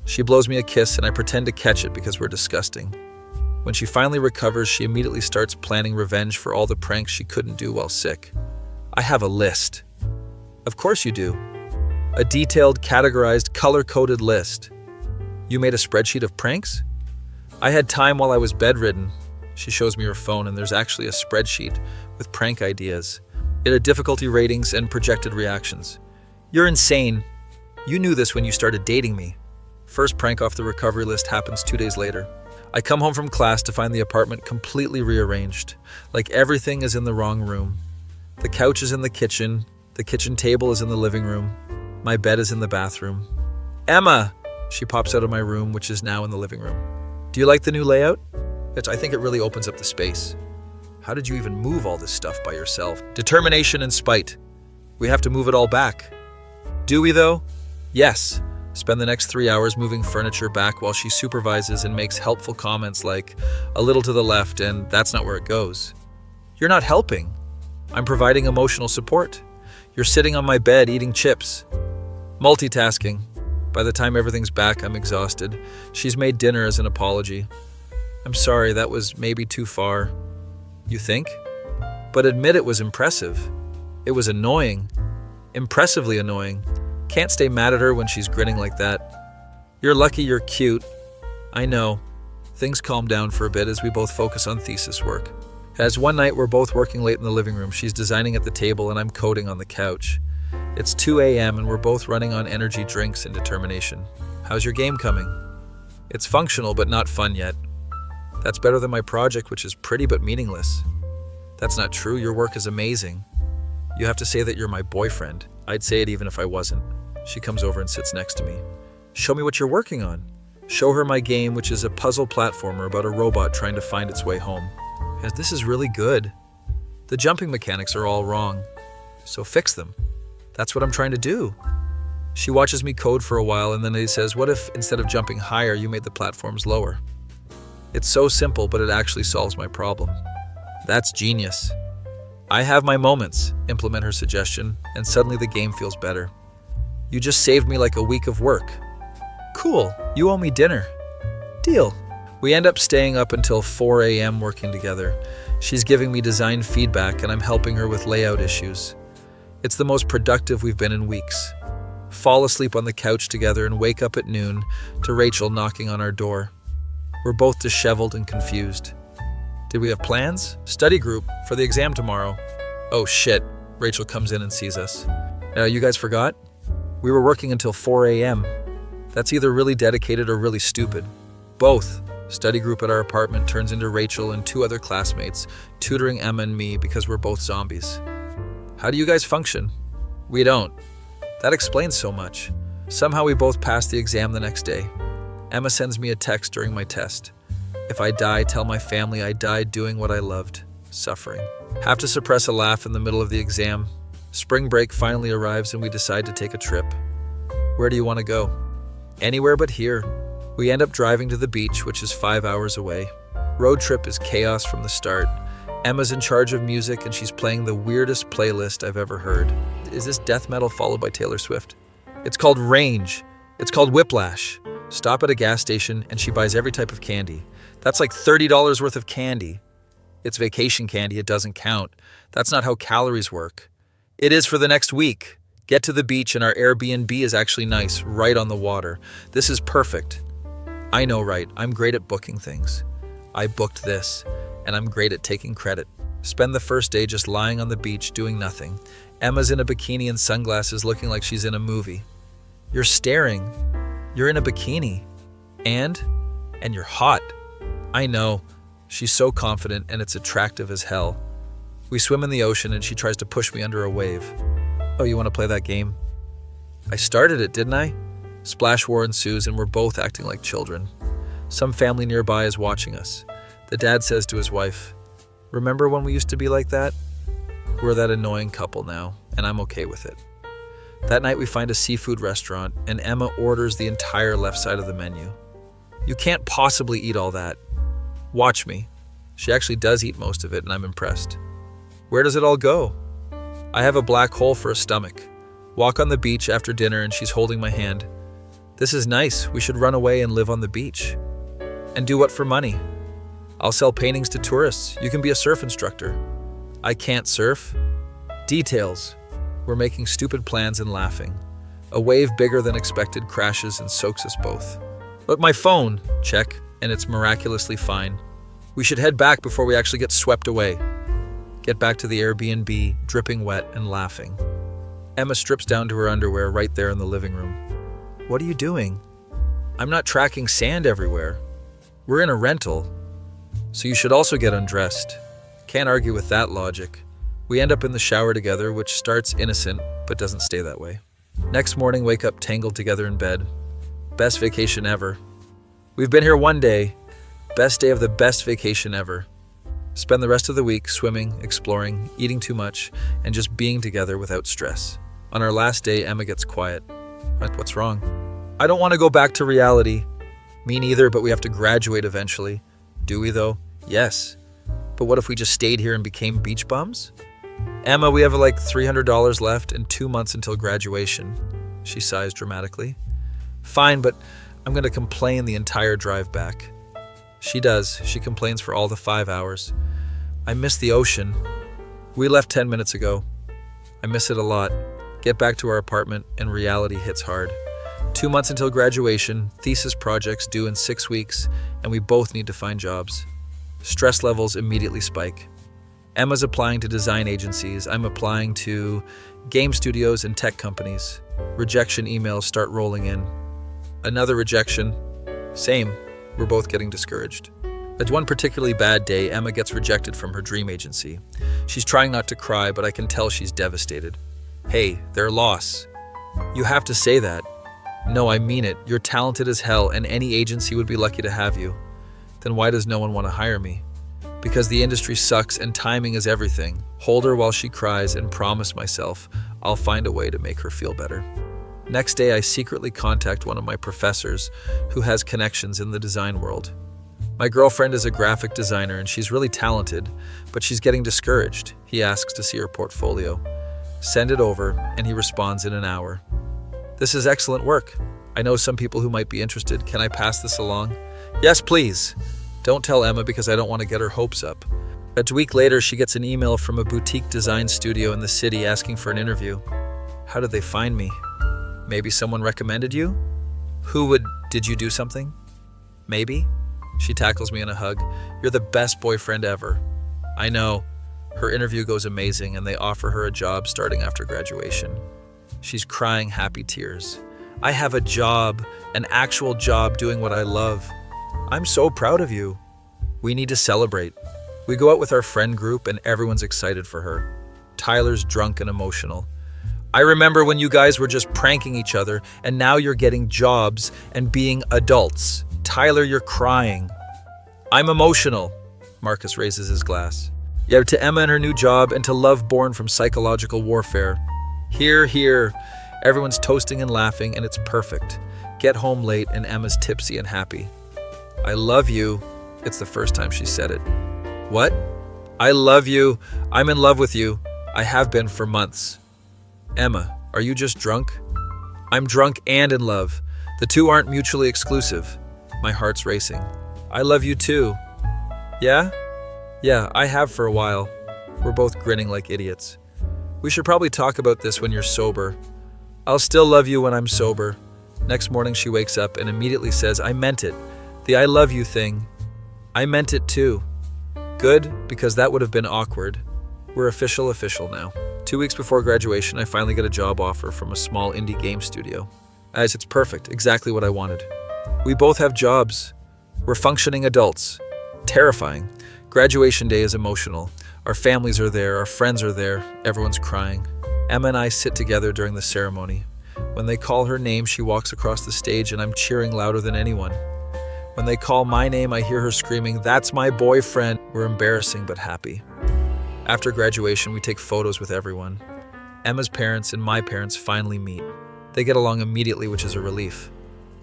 She blows me a kiss and I pretend to catch it because we're disgusting. When she finally recovers, she immediately starts planning revenge for all the pranks she couldn't do while sick. I have a list. Of course you do. A detailed, categorized, color-coded list. You made a spreadsheet of pranks? I had time while I was bedridden. She shows me her phone and there's actually a spreadsheet with prank ideas. It had difficulty ratings and projected reactions. You're insane. You knew this when you started dating me. First prank off the recovery list happens 2 days later. I come home from class to find the apartment completely rearranged, like everything is in the wrong room. The couch is in the kitchen table is in the living room, my bed is in the bathroom. Emma! She pops out of my room, which is now in the living room. Do you like the new layout? I think it really opens up the space. How did you even move all this stuff by yourself? Determination and spite. We have to move it all back. Do we though? Yes. Spend the next 3 hours moving furniture back while she supervises and makes helpful comments like, a little to the left and that's not where it goes. You're not helping. I'm providing emotional support. You're sitting on my bed eating chips. Multitasking. By the time everything's back, I'm exhausted. She's made dinner as an apology. I'm sorry, that was maybe too far. You think? But admit it was impressive. It was annoying. Impressively annoying. Can't stay mad at her when she's grinning like that. You're lucky you're cute. I know. Things calm down for a bit as we both focus on thesis work. As one night we're both working late in the living room, she's designing at the table and I'm coding on the couch. It's 2 a.m. and we're both running on energy drinks and determination. How's your game coming? It's functional but not fun yet. That's better than my project, which is pretty but meaningless. That's not true, your work is amazing. You have to say that you're my boyfriend. I'd say it even if I wasn't. She comes over and sits next to me. Show me what you're working on. Show her my game, which is a puzzle platformer about a robot trying to find its way home. This is really good. The jumping mechanics are all wrong. So fix them. That's what I'm trying to do. She watches me code for a while and then he says, what if instead of jumping higher, you made the platforms lower? It's so simple, but it actually solves my problem. That's genius. I have my moments, implement her suggestion, and suddenly the game feels better. You just saved me like a week of work. Cool, you owe me dinner. Deal. We end up staying up until 4 a.m. working together. She's giving me design feedback and I'm helping her with layout issues. It's the most productive we've been in weeks. Fall asleep on the couch together and wake up at noon to Rachel knocking on our door. We're both disheveled and confused. Did we have plans? Study group for the exam tomorrow. Oh shit, Rachel comes in and sees us. You guys forgot? We were working until 4 a.m. That's either really dedicated or really stupid. Both. Study group at our apartment turns into Rachel and 2 other classmates, tutoring Emma and me because we're both zombies. How do you guys function? We don't. That explains so much. Somehow we both passed the exam the next day. Emma sends me a text during my test. If I die, tell my family I died doing what I loved, suffering. Have to suppress a laugh in the middle of the exam. Spring break finally arrives and we decide to take a trip. Where do you want to go? Anywhere but here. We end up driving to the beach, which is 5 hours away. Road trip is chaos from the start. Emma's in charge of music and she's playing the weirdest playlist I've ever heard. Is this death metal followed by Taylor Swift? It's called Range. It's called Whiplash. Stop at a gas station and she buys every type of candy. That's like $30 worth of candy. It's vacation candy, it doesn't count. That's not how calories work. It is for the next week. Get to the beach and our Airbnb is actually nice, right on the water. This is perfect. I know, right? I'm great at booking things. I booked this, and I'm great at taking credit. Spend the first day just lying on the beach doing nothing. Emma's in a bikini and sunglasses looking like she's in a movie. You're staring. You're in a bikini. And you're hot. I know. She's so confident and it's attractive as hell. We swim in the ocean and she tries to push me under a wave. Oh, you want to play that game? I started it, didn't I? Splash war ensues and we're both acting like children. Some family nearby is watching us. The dad says to his wife, "Remember when we used to be like that?" We're that annoying couple now, and I'm okay with it. That night we find a seafood restaurant and Emma orders the entire left side of the menu. You can't possibly eat all that. Watch me. She actually does eat most of it and I'm impressed. Where does it all go? I have a black hole for a stomach. Walk on the beach after dinner and she's holding my hand. This is nice. We should run away and live on the beach. And do what for money? I'll sell paintings to tourists. You can be a surf instructor. I can't surf. Details. We're making stupid plans and laughing. A wave bigger than expected crashes and soaks us both. But my phone, check, and it's miraculously fine. We should head back before we actually get swept away. Get back to the Airbnb, dripping wet and laughing. Emma strips down to her underwear right there in the living room. What are you doing? I'm not tracking sand everywhere. We're in a rental, so you should also get undressed. Can't argue with that logic. We end up in the shower together, which starts innocent, but doesn't stay that way. Next morning, wake up tangled together in bed. Best vacation ever. We've been here one day. Best day of the best vacation ever. Spend the rest of the week swimming, exploring, eating too much, and just being together without stress. On our last day, Emma gets quiet. What's wrong? I don't want to go back to reality. Me neither, but we have to graduate eventually. Do we though? Yes. But what if we just stayed here and became beach bums? Emma, we have like $300 left and 2 months until graduation. She sighs dramatically. Fine, but I'm going to complain the entire drive back. She does. She complains for all the 5 hours. I miss the ocean. We left 10 minutes ago. I miss it a lot. Get back to our apartment and reality hits hard. 2 months until graduation, thesis projects due in 6 weeks, and we both need to find jobs. Stress levels immediately spike. Emma's applying to design agencies. I'm applying to game studios and tech companies. Rejection emails start rolling in. Another rejection. Same. We're both getting discouraged. At one particularly bad day, Emma gets rejected from her dream agency. She's trying not to cry, but I can tell she's devastated. Hey, their loss. You have to say that. No, I mean it. You're talented as hell, and any agency would be lucky to have you. Then why does no one want to hire me? Because the industry sucks and timing is everything. Hold her while she cries and promise myself I'll find a way to make her feel better. Next day, I secretly contact one of my professors who has connections in the design world. My girlfriend is a graphic designer and she's really talented, but she's getting discouraged. He asks to see her portfolio. Send it over, and he responds in an hour. This is excellent work. I know some people who might be interested. Can I pass this along? Yes, please. Don't tell Emma because I don't want to get her hopes up. A week later, she gets an email from a boutique design studio in the city asking for an interview. How did they find me? Maybe someone recommended you? Did you do something? Maybe? She tackles me in a hug. You're the best boyfriend ever. I know. Her interview goes amazing and they offer her a job starting after graduation. She's crying happy tears. I have a job, an actual job doing what I love. I'm so proud of you. We need to celebrate. We go out with our friend group and everyone's excited for her. Tyler's drunk and emotional. I remember when you guys were just pranking each other and now you're getting jobs and being adults. Tyler, you're crying. I'm emotional. Marcus raises his glass. Yeah, to Emma and her new job and to love born from psychological warfare. Hear, hear. Everyone's toasting and laughing and it's perfect. Get home late and Emma's tipsy and happy. I love you. It's the first time she said it. What? I love you. I'm in love with you. I have been for months. Emma, are you just drunk? I'm drunk and in love. The two aren't mutually exclusive. My heart's racing. I love you too. Yeah? Yeah, I have for a while. We're both grinning like idiots. We should probably talk about this when you're sober. I'll still love you when I'm sober. Next morning she wakes up and immediately says, I meant it. The I love you thing. I meant it too. Good, because that would have been awkward. We're official now. 2 weeks before graduation, I finally get a job offer from a small indie game studio. As it's perfect, exactly what I wanted. We both have jobs. We're functioning adults. Terrifying. Graduation day is emotional. Our families are there, our friends are there, everyone's crying. Emma and I sit together during the ceremony. When they call her name, she walks across the stage and I'm cheering louder than anyone. When they call my name, I hear her screaming, "That's my boyfriend." We're embarrassing but happy. After graduation, we take photos with everyone. Emma's parents and my parents finally meet. They get along immediately, which is a relief.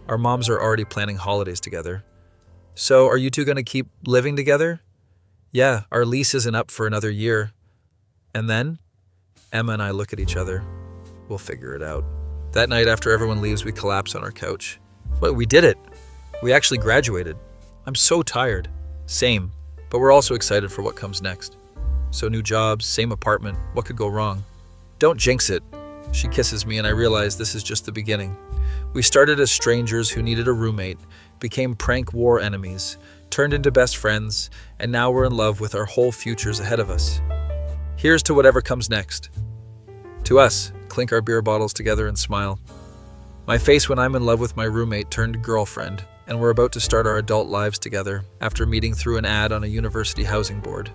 Our moms are already planning holidays together. So, are you two going to keep living together? Yeah, our lease isn't up for another year. And then? Emma and I look at each other. We'll figure it out. That night, after everyone leaves, we collapse on our couch. But we did it. We actually graduated. I'm so tired. Same, but we're also excited for what comes next. So new jobs, same apartment, what could go wrong? Don't jinx it. She kisses me and I realize this is just the beginning. We started as strangers who needed a roommate, became prank war enemies, turned into best friends, and now we're in love with our whole futures ahead of us. Here's to whatever comes next. To us, clink our beer bottles together and smile. My face when I'm in love with my roommate turned girlfriend, and we're about to start our adult lives together after meeting through an ad on a university housing board.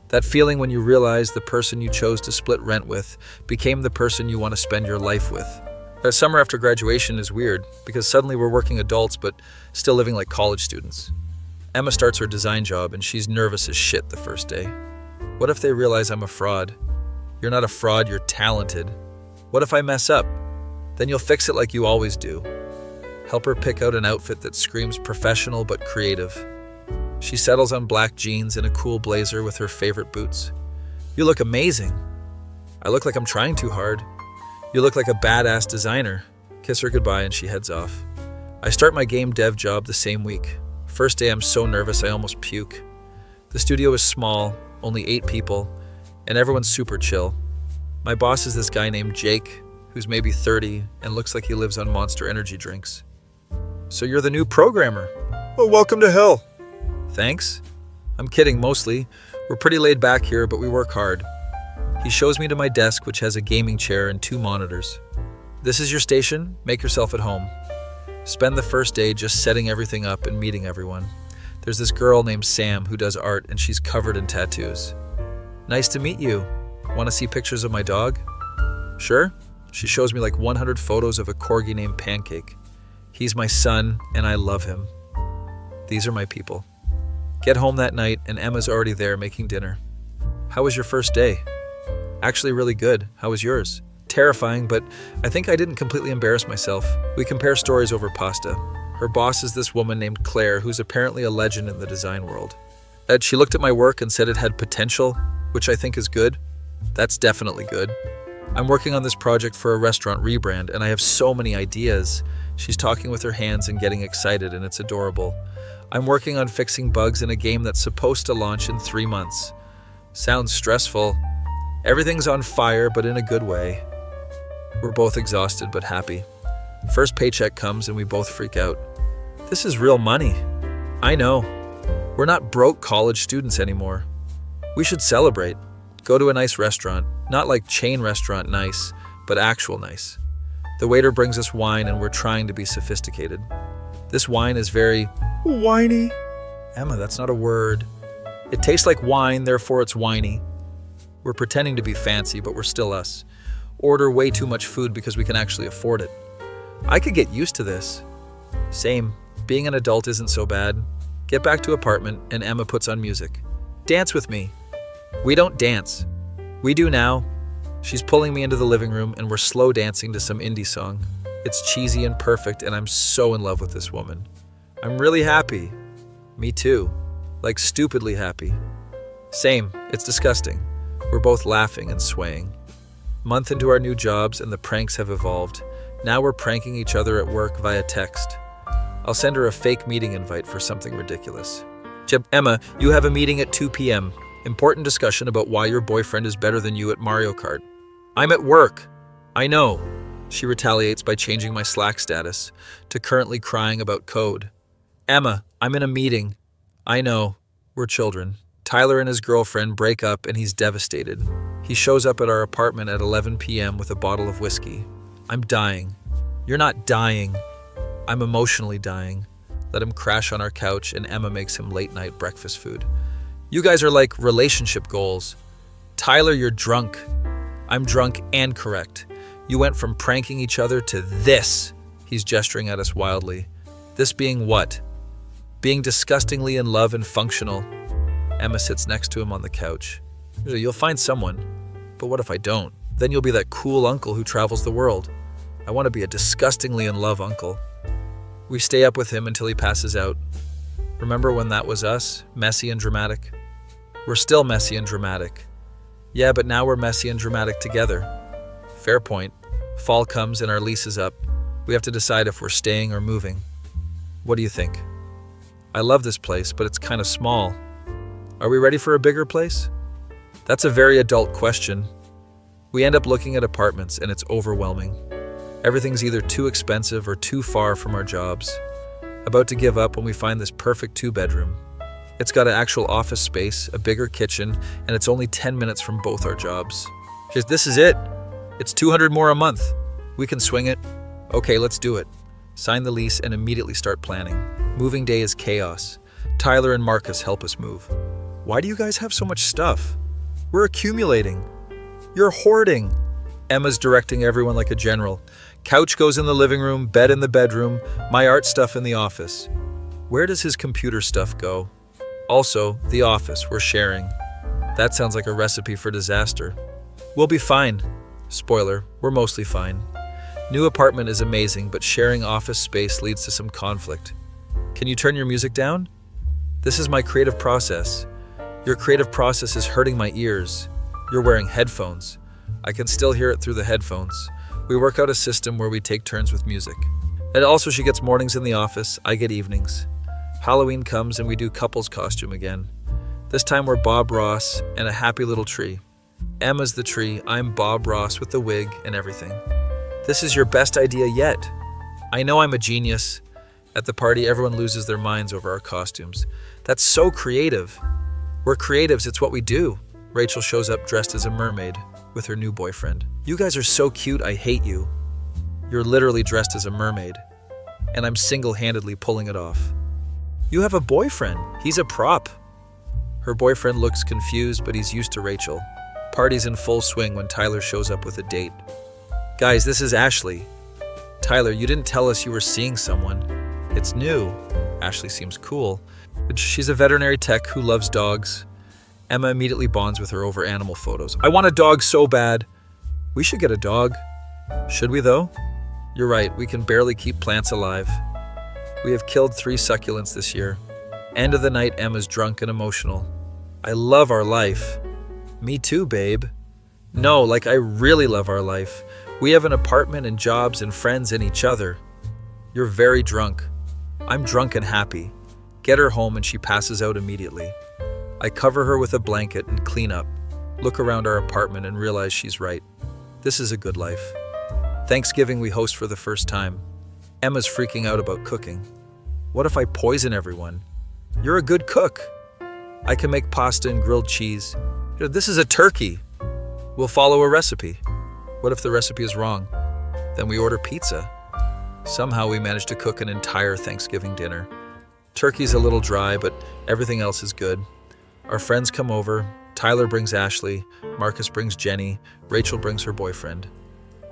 That feeling when you realize the person you chose to split rent with became the person you want to spend your life with. The summer after graduation is weird because suddenly we're working adults but still living like college students. Emma starts her design job and she's nervous as shit the first day. What if they realize I'm a fraud? You're not a fraud, you're talented. What if I mess up? Then you'll fix it like you always do. Help her pick out an outfit that screams professional but creative. She settles on black jeans and a cool blazer with her favorite boots. You look amazing. I look like I'm trying too hard. You look like a badass designer. Kiss her goodbye and she heads off. I start my game dev job the same week. First day I'm so nervous I almost puke. The studio is small, only 8 people, and everyone's super chill. My boss is this guy named Jake, who's maybe 30 and looks like he lives on Monster energy drinks. So you're the new programmer. Well, welcome to hell. Thanks. I'm kidding mostly. We're pretty laid back here, but we work hard. He shows me to my desk, which has a gaming chair and 2 monitors. This is your station. Make yourself at home. Spend the first day just setting everything up and meeting everyone. There's this girl named Sam who does art and she's covered in tattoos. Nice to meet you. Want to see pictures of my dog? Sure. She shows me like 100 photos of a corgi named Pancake. He's my son and I love him. These are my people. Get home that night and Emma's already there making dinner. How was your first day? Actually really good. How was yours? Terrifying, but I think I didn't completely embarrass myself. We compare stories over pasta. Her boss is this woman named Claire, who's apparently a legend in the design world. She looked at my work and said it had potential, which I think is good. That's definitely good. I'm working on this project for a restaurant rebrand, and I have so many ideas. She's talking with her hands and getting excited, and it's adorable. I'm working on fixing bugs in a game that's supposed to launch in 3 months. Sounds stressful. Everything's on fire, but in a good way. We're both exhausted but happy. First paycheck comes and we both freak out. This is real money. I know. We're not broke college students anymore. We should celebrate. Go to a nice restaurant. Not like chain restaurant nice, but actual nice. The waiter brings us wine and we're trying to be sophisticated. This wine is very whiny. Emma, that's not a word. It tastes like wine, therefore it's whiny. We're pretending to be fancy, but we're still us. Order way too much food because we can actually afford it. I could get used to this. Same. Being an adult isn't so bad. Get back to apartment and Emma puts on music. Dance with me. We don't dance. We do now. She's pulling me into the living room and we're slow dancing to some indie song. It's cheesy and perfect and I'm so in love with this woman. I'm really happy. Me too. Like stupidly happy. Same. It's disgusting. We're both laughing and swaying. Month into our new jobs and the pranks have evolved. Now we're pranking each other at work via text. I'll send her a fake meeting invite for something ridiculous. Emma, you have a meeting at 2 p.m. Important discussion about why your boyfriend is better than you at Mario Kart. I'm at work. I know. She retaliates by changing my Slack status to currently crying about code. Emma, I'm in a meeting. I know. We're children. Tyler and his girlfriend break up and he's devastated. He shows up at our apartment at 11 p.m. with a bottle of whiskey. I'm dying. You're not dying. I'm emotionally dying. Let him crash on our couch and Emma makes him late-night breakfast food. You guys are like relationship goals. Tyler, you're drunk. I'm drunk and correct. You went from pranking each other to this. He's gesturing at us wildly. This being what? Being disgustingly in love and functional. Emma sits next to him on the couch. You'll find someone. But what if I don't? Then you'll be that cool uncle who travels the world. I want to be a disgustingly in love uncle. We stay up with him until he passes out. Remember when that was us? Messy and dramatic? We're still messy and dramatic. Yeah, but now we're messy and dramatic together. Fair point. Fall comes and our lease is up. We have to decide if we're staying or moving. What do you think? I love this place, but it's kind of small. Are we ready for a bigger place? That's a very adult question. We end up looking at apartments and it's overwhelming. Everything's either too expensive or too far from our jobs. About to give up when we find this perfect 2-bedroom. It's got an actual office space, a bigger kitchen, and it's only 10 minutes from both our jobs. This is it. It's $200 more a month. We can swing it. Okay, let's do it. Sign the lease and immediately start planning. Moving day is chaos. Tyler and Marcus help us move. Why do you guys have so much stuff? We're accumulating. You're hoarding. Emma's directing everyone like a general. Couch goes in the living room, bed in the bedroom, my art stuff in the office. Where does his computer stuff go? Also, the office, we're sharing. That sounds like a recipe for disaster. We'll be fine. Spoiler, we're mostly fine. New apartment is amazing, but sharing office space leads to some conflict. Can you turn your music down? This is my creative process. Your creative process is hurting my ears. You're wearing headphones. I can still hear it through the headphones. We work out a system where we take turns with music. And also she gets mornings in the office, I get evenings. Halloween comes and we do couples costume again. This time we're Bob Ross and a happy little tree. Emma's the tree, I'm Bob Ross with the wig and everything. This is your best idea yet. I know I'm a genius. At the party, everyone loses their minds over our costumes. That's so creative. We're creatives, it's what we do. Rachel shows up dressed as a mermaid with her new boyfriend. You guys are so cute, I hate you. You're literally dressed as a mermaid, and I'm single-handedly pulling it off. You have a boyfriend. He's a prop. Her boyfriend looks confused, but he's used to Rachel. Party's in full swing when Tyler shows up with a date. Guys, this is Ashley. Tyler, you didn't tell us you were seeing someone. It's new. Ashley seems cool. But she's a veterinary tech who loves dogs. Emma immediately bonds with her over animal photos. I want a dog so bad. We should get a dog. Should we though? You're right, we can barely keep plants alive. We have killed 3 succulents this year. End of the night, Emma's drunk and emotional. I love our life. Me too, babe. No, like I really love our life. We have an apartment and jobs and friends and each other. You're very drunk. I'm drunk and happy. Get her home and she passes out immediately. I cover her with a blanket and clean up. Look around our apartment and realize she's right. This is a good life. Thanksgiving we host for the first time. Emma's freaking out about cooking. What if I poison everyone? You're a good cook. I can make pasta and grilled cheese. This is a turkey. We'll follow a recipe. What if the recipe is wrong? Then we order pizza. Somehow we manage to cook an entire Thanksgiving dinner. Turkey's a little dry, but everything else is good. Our friends come over. Tyler brings Ashley. Marcus brings Jenny. Rachel brings her boyfriend.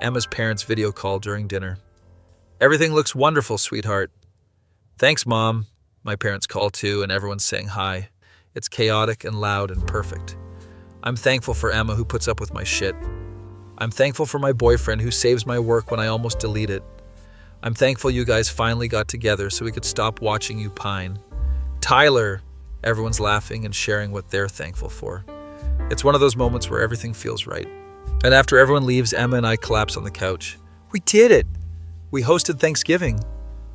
Emma's parents video call during dinner. Everything looks wonderful, sweetheart. Thanks, Mom. My parents call too, and everyone's saying hi. It's chaotic and loud and perfect. I'm thankful for Emma who puts up with my shit. I'm thankful for my boyfriend who saves my work when I almost delete it. I'm thankful you guys finally got together so we could stop watching you pine. Tyler! Everyone's laughing and sharing what they're thankful for. It's one of those moments where everything feels right. And after everyone leaves, Emma and I collapse on the couch. We did it! We hosted Thanksgiving.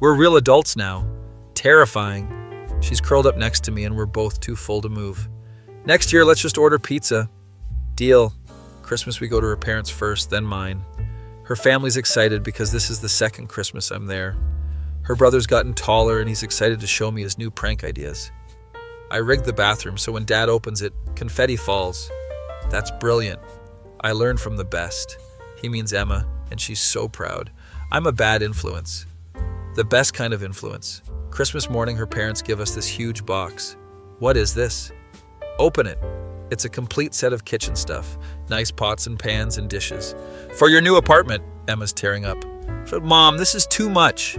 We're real adults now. Terrifying. She's curled up next to me and we're both too full to move. Next year, let's just order pizza. Deal. Christmas we go to her parents first, then mine. Her family's excited because this is the second Christmas I'm there. Her brother's gotten taller and he's excited to show me his new prank ideas. I rigged the bathroom so when Dad opens it, confetti falls. That's brilliant. I learned from the best. He means Emma, and she's so proud. I'm a bad influence. The best kind of influence. Christmas morning, her parents give us this huge box. What is this? Open it. It's a complete set of kitchen stuff. Nice pots and pans and dishes. For your new apartment, Emma's tearing up. Mom, this is too much.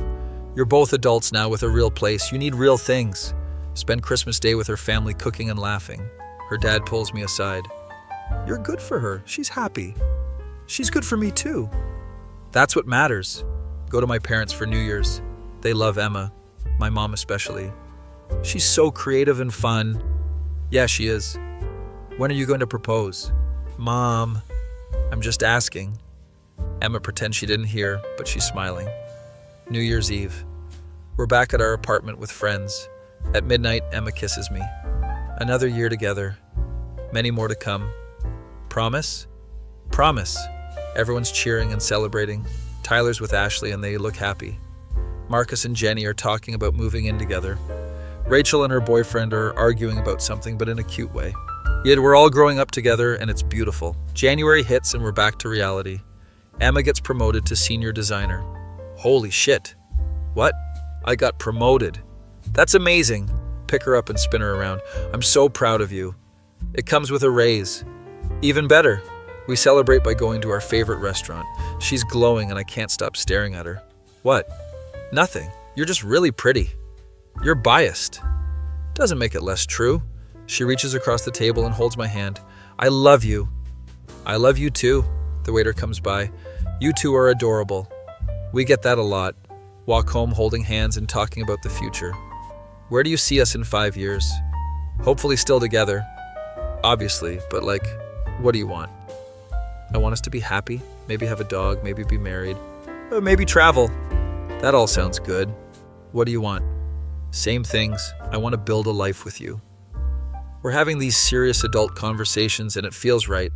You're both adults now with a real place. You need real things. Spend Christmas Day with her family cooking and laughing. Her dad pulls me aside. You're good for her. She's happy. She's good for me too. That's what matters. Go to my parents for New Year's. They love Emma, my mom especially. She's so creative and fun. Yeah, she is. When are you going to propose? Mom, I'm just asking. Emma pretends she didn't hear, but she's smiling. New Year's Eve. We're back at our apartment with friends. At midnight, Emma kisses me. Another year together. Many more to come. Promise? Promise. Everyone's cheering and celebrating. Tyler's with Ashley and they look happy. Marcus and Jenny are talking about moving in together. Rachel and her boyfriend are arguing about something, but in a cute way. Yet we're all growing up together and it's beautiful. January hits and we're back to reality. Emma gets promoted to senior designer. Holy shit. What? I got promoted. That's amazing. Pick her up and spin her around. I'm so proud of you. It comes with a raise. Even better. We celebrate by going to our favorite restaurant. She's glowing and I can't stop staring at her. What? Nothing. You're just really pretty. You're biased. Doesn't make it less true. She reaches across the table and holds my hand. I love you. I love you too. The waiter comes by. You two are adorable. We get that a lot. Walk home holding hands and talking about the future. Where do you see us in 5 years? Hopefully still together. Obviously, but what do you want? I want us to be happy, maybe have a dog, maybe be married, or maybe travel. That all sounds good. What do you want? Same things. I want to build a life with you. We're having these serious adult conversations and it feels right.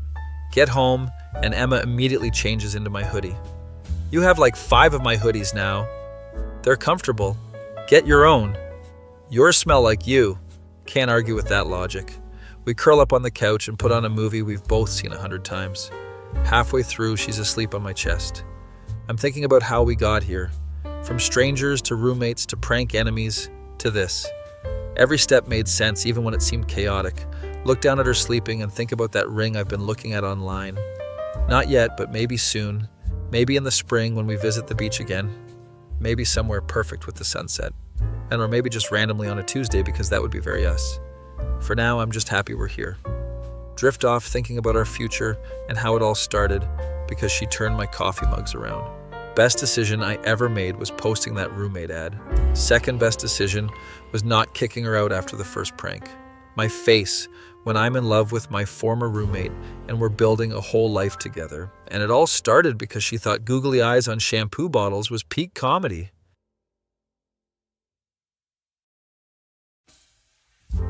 Get home and Emma immediately changes into my hoodie. You have 5 of my hoodies now. They're comfortable. Get your own. Yours smell like you. Can't argue with that logic. We curl up on the couch and put on a movie we've both seen 100 times. Halfway through, she's asleep on my chest. I'm thinking about how we got here. From strangers to roommates to prank enemies to this. Every step made sense, even when it seemed chaotic. Look down at her sleeping and think about that ring I've been looking at online. Not yet, but maybe soon. Maybe in the spring when we visit the beach again. Maybe somewhere perfect with the sunset. And or maybe just randomly on a Tuesday because that would be very us. For now, I'm just happy we're here. Drift off thinking about our future and how it all started because she turned my coffee mugs around. Best decision I ever made was posting that roommate ad. Second best decision was not kicking her out after the first prank. My face when I'm in love with my former roommate and we're building a whole life together. And it all started because she thought googly eyes on shampoo bottles was peak comedy.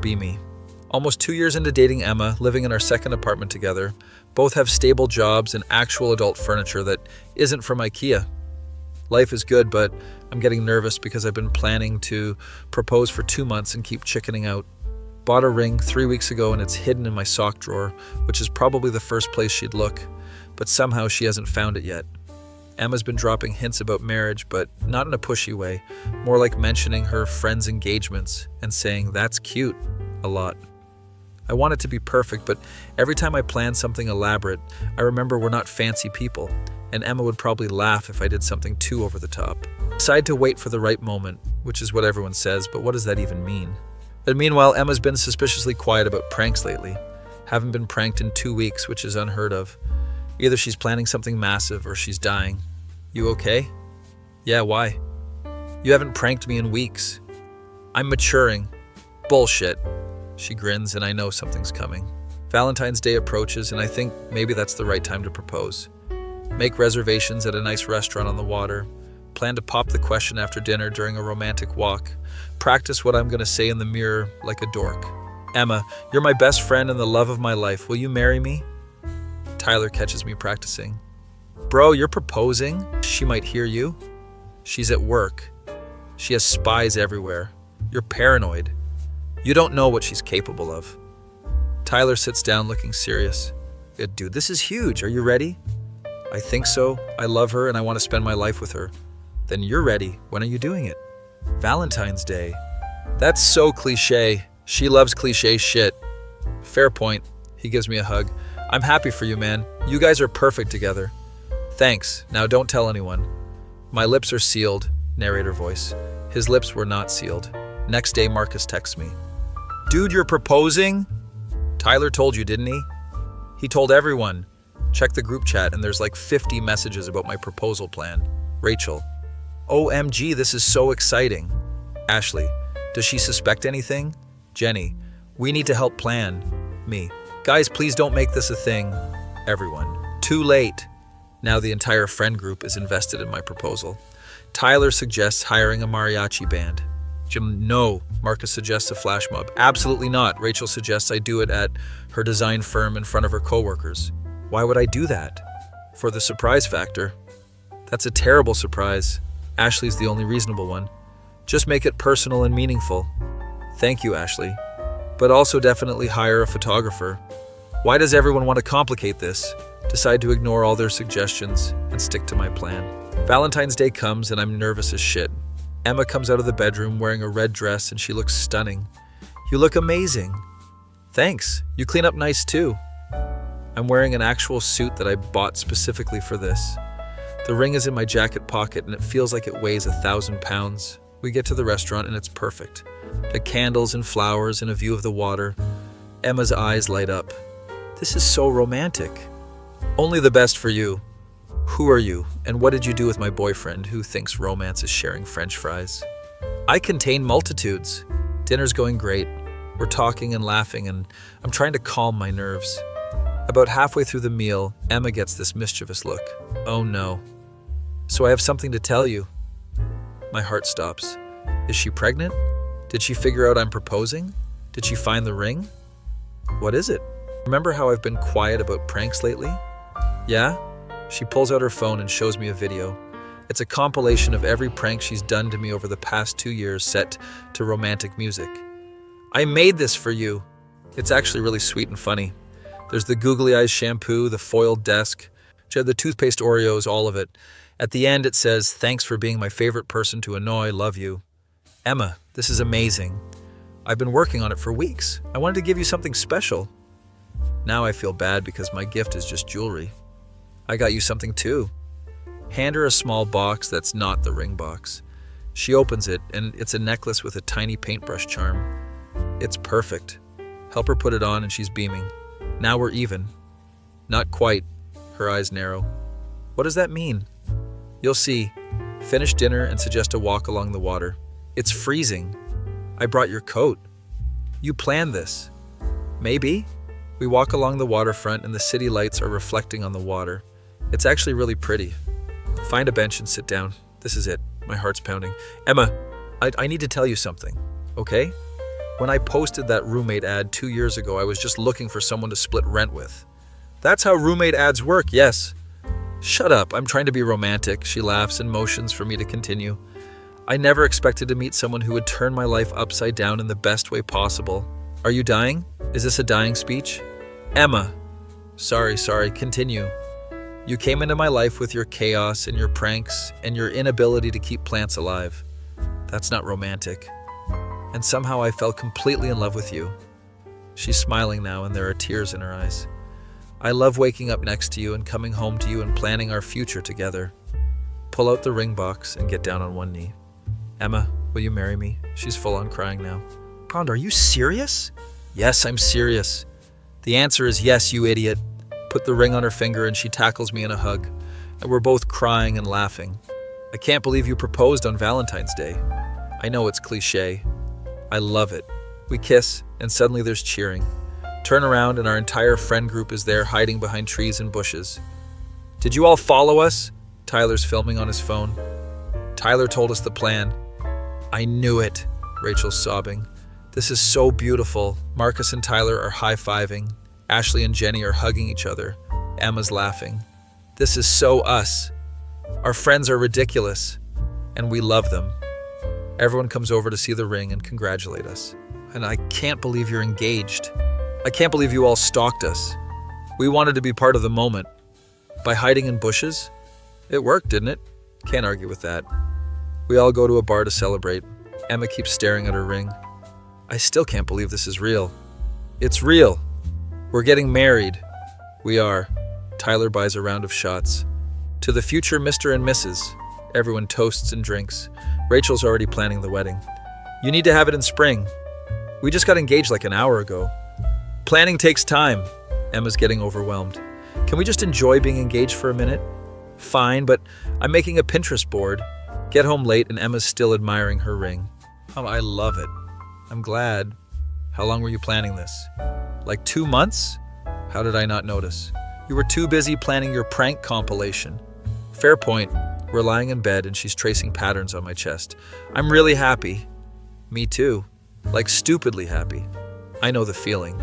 Be me. Almost 2 years into dating Emma, living in our second apartment together, both have stable jobs and actual adult furniture that isn't from IKEA. Life is good, but I'm getting nervous because I've been planning to propose for 2 months and keep chickening out. Bought a ring 3 weeks ago and it's hidden in my sock drawer, which is probably the first place she'd look, but somehow she hasn't found it yet. Emma's been dropping hints about marriage, but not in a pushy way, more like mentioning her friends' engagements and saying, "That's cute," a lot. I want it to be perfect, but every time I plan something elaborate, I remember we're not fancy people, and Emma would probably laugh if I did something too over the top. I decide to wait for the right moment, which is what everyone says, but what does that even mean? And meanwhile, Emma's been suspiciously quiet about pranks lately. Haven't been pranked in 2 weeks, which is unheard of. Either she's planning something massive or she's dying. You okay? Yeah, why? You haven't pranked me in weeks. I'm maturing. Bullshit. She grins and I know something's coming. Valentine's Day approaches and I think maybe that's the right time to propose. Make reservations at a nice restaurant on the water. Plan to pop the question after dinner during a romantic walk. Practice what I'm going to say in the mirror like a dork. Emma, you're my best friend and the love of my life. Will you marry me? Tyler catches me practicing. Bro, you're proposing? She might hear you. She's at work. She has spies everywhere. You're paranoid. You don't know what she's capable of. Tyler sits down looking serious. Dude, this is huge. Are you ready? I think so. I love her and I want to spend my life with her. Then you're ready. When are you doing it? Valentine's Day. That's so cliche. She loves cliche shit. Fair point. He gives me a hug. I'm happy for you, man. You guys are perfect together. Thanks. Now don't tell anyone. My lips are sealed, narrator voice. His lips were not sealed. Next day, Marcus texts me. Dude, you're proposing? Tyler told you, didn't he? He told everyone. Check the group chat and there's 50 messages about my proposal plan. Rachel. OMG, this is so exciting. Ashley. Does she suspect anything? Jenny. We need to help plan. Me. Guys, please don't make this a thing. Everyone. Too late. Now the entire friend group is invested in my proposal. Tyler suggests hiring a mariachi band. Jim, no. Marcus suggests a flash mob. Absolutely not. Rachel suggests I do it at her design firm in front of her coworkers. Why would I do that? For the surprise factor. That's a terrible surprise. Ashley's the only reasonable one. Just make it personal and meaningful. Thank you, Ashley. But also definitely hire a photographer. Why does everyone want to complicate this? Decide to ignore all their suggestions and stick to my plan. Valentine's Day comes and I'm nervous as shit. Emma comes out of the bedroom wearing a red dress and she looks stunning. You look amazing. Thanks. You clean up nice too. I'm wearing an actual suit that I bought specifically for this. The ring is in my jacket pocket and it feels like it weighs 1,000 pounds. We get to the restaurant and it's perfect. The candles and flowers and a view of the water. Emma's eyes light up. This is so romantic. Only the best for you. Who are you, and what did you do with my boyfriend who thinks romance is sharing French fries? I contain multitudes. Dinner's going great. We're talking and laughing, and I'm trying to calm my nerves. About halfway through the meal, Emma gets this mischievous look. Oh no. So I have something to tell you. My heart stops. Is she pregnant? Did she figure out I'm proposing? Did she find the ring? What is it? Remember how I've been quiet about pranks lately? Yeah? She pulls out her phone and shows me a video. It's a compilation of every prank she's done to me over the past 2 years set to romantic music. I made this for you. It's actually really sweet and funny. There's the googly eyes shampoo, the foiled desk, the toothpaste Oreos, all of it. At the end it says, thanks for being my favorite person to annoy, love you. Emma, this is amazing. I've been working on it for weeks. I wanted to give you something special. Now I feel bad because my gift is just jewelry. I got you something too. Hand her a small box that's not the ring box. She opens it and it's a necklace with a tiny paintbrush charm. It's perfect. Help her put it on and she's beaming. Now we're even. Not quite. Her eyes narrow. What does that mean? You'll see. Finish dinner and suggest a walk along the water. It's freezing. I brought your coat. You planned this. Maybe. We walk along the waterfront and the city lights are reflecting on the water. It's actually really pretty. Find a bench and sit down. This is it. My heart's pounding. Emma, I need to tell you something, okay? When I posted that roommate ad 2 years ago, I was just looking for someone to split rent with. That's how roommate ads work, yes. Shut up, I'm trying to be romantic. She laughs and motions for me to continue. I never expected to meet someone who would turn my life upside down in the best way possible. Are you dying? Is this a dying speech? Emma. Sorry, continue. You came into my life with your chaos and your pranks and your inability to keep plants alive. That's not romantic. And somehow I fell completely in love with you. She's smiling now and there are tears in her eyes. I love waking up next to you and coming home to you and planning our future together. Pull out the ring box and get down on one knee. Emma, will you marry me? She's full on crying now. Pond, are you serious? Yes, I'm serious. The answer is yes, you idiot. Put the ring on her finger and she tackles me in a hug. And we're both crying and laughing. I can't believe you proposed on Valentine's Day. I know it's cliche. I love it. We kiss and suddenly there's cheering. Turn around and our entire friend group is there hiding behind trees and bushes. Did you all follow us? Tyler's filming on his phone. Tyler told us the plan. I knew it, Rachel's sobbing. This is so beautiful. Marcus and Tyler are high-fiving. Ashley and Jenny are hugging each other. Emma's laughing. This is so us. Our friends are ridiculous, and we love them. Everyone comes over to see the ring and congratulate us. And I can't believe you're engaged. I can't believe you all stalked us. We wanted to be part of the moment. By hiding in bushes? It worked, didn't it? Can't argue with that. We all go to a bar to celebrate. Emma keeps staring at her ring. I still can't believe this is real. It's real. We're getting married. We are. Tyler buys a round of shots. To the future Mr. and Mrs. Everyone toasts and drinks. Rachel's already planning the wedding. You need to have it in spring. We just got engaged like an hour ago. Planning takes time. Emma's getting overwhelmed. Can we just enjoy being engaged for a minute? Fine, but I'm making a Pinterest board. Get home late and Emma's still admiring her ring. Oh, I love it. I'm glad. How long were you planning this? Like 2 months? How did I not notice? You were too busy planning your prank compilation. Fair point. We're lying in bed and she's tracing patterns on my chest. I'm really happy. Me too. Like stupidly happy. I know the feeling.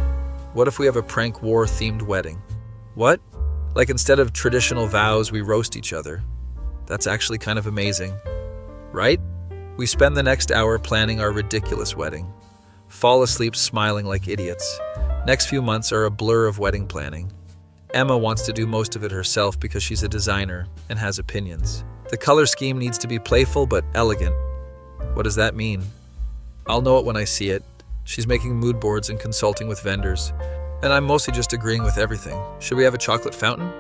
What if we have a prank war-themed wedding? What? Like instead of traditional vows, we roast each other. That's actually kind of amazing. Right? We spend the next hour planning our ridiculous wedding. Fall asleep smiling like idiots. Next few months are a blur of wedding planning. Emma wants to do most of it herself because she's a designer and has opinions. The color scheme needs to be playful but elegant. What does that mean? I'll know it when I see it. She's making mood boards and consulting with vendors. And I'm mostly just agreeing with everything. Should we have a chocolate fountain?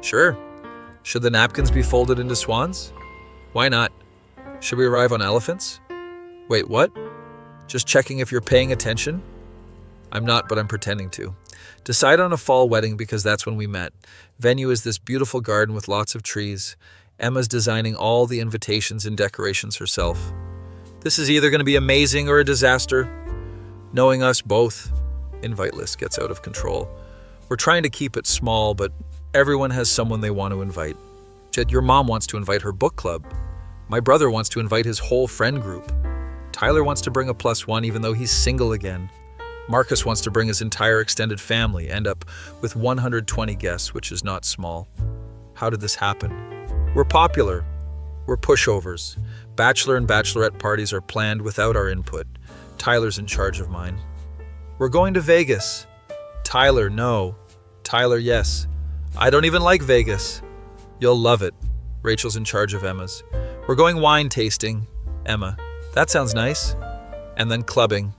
Sure. Should the napkins be folded into swans? Why not? Should we arrive on elephants? Wait, what? Just checking if you're paying attention? I'm not, but I'm pretending to. Decide on a fall wedding because that's when we met. Venue is this beautiful garden with lots of trees. Emma's designing all the invitations and decorations herself. This is either going to be amazing or a disaster. Knowing us both, invite list gets out of control. We're trying to keep it small, but everyone has someone they want to invite. Jed, your mom wants to invite her book club. My brother wants to invite his whole friend group. Tyler wants to bring a +1 even though he's single again. Marcus wants to bring his entire extended family, end up with 120 guests, which is not small. How did this happen? We're popular. We're pushovers. Bachelor and bachelorette parties are planned without our input. Tyler's in charge of mine. We're going to Vegas. Tyler, no. Tyler, yes. I don't even like Vegas. You'll love it. Rachel's in charge of Emma's. We're going wine tasting. Emma, that sounds nice. And then clubbing.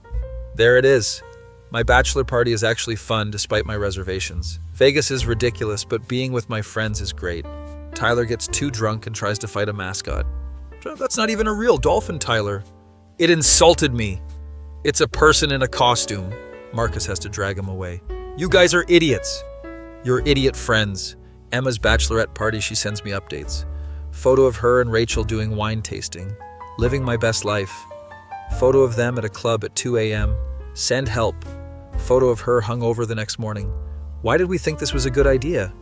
There it is. My bachelor party is actually fun despite my reservations. Vegas is ridiculous, but being with my friends is great. Tyler gets too drunk and tries to fight a mascot. That's not even a real dolphin, Tyler. It insulted me. It's a person in a costume. Marcus has to drag him away. You guys are idiots. You're idiot friends. Emma's bachelorette party, she sends me updates. Photo of her and Rachel doing wine tasting. Living my best life. Photo of them at a club at 2 a.m. Send help. Photo of her hungover the next morning. Why did we think this was a good idea?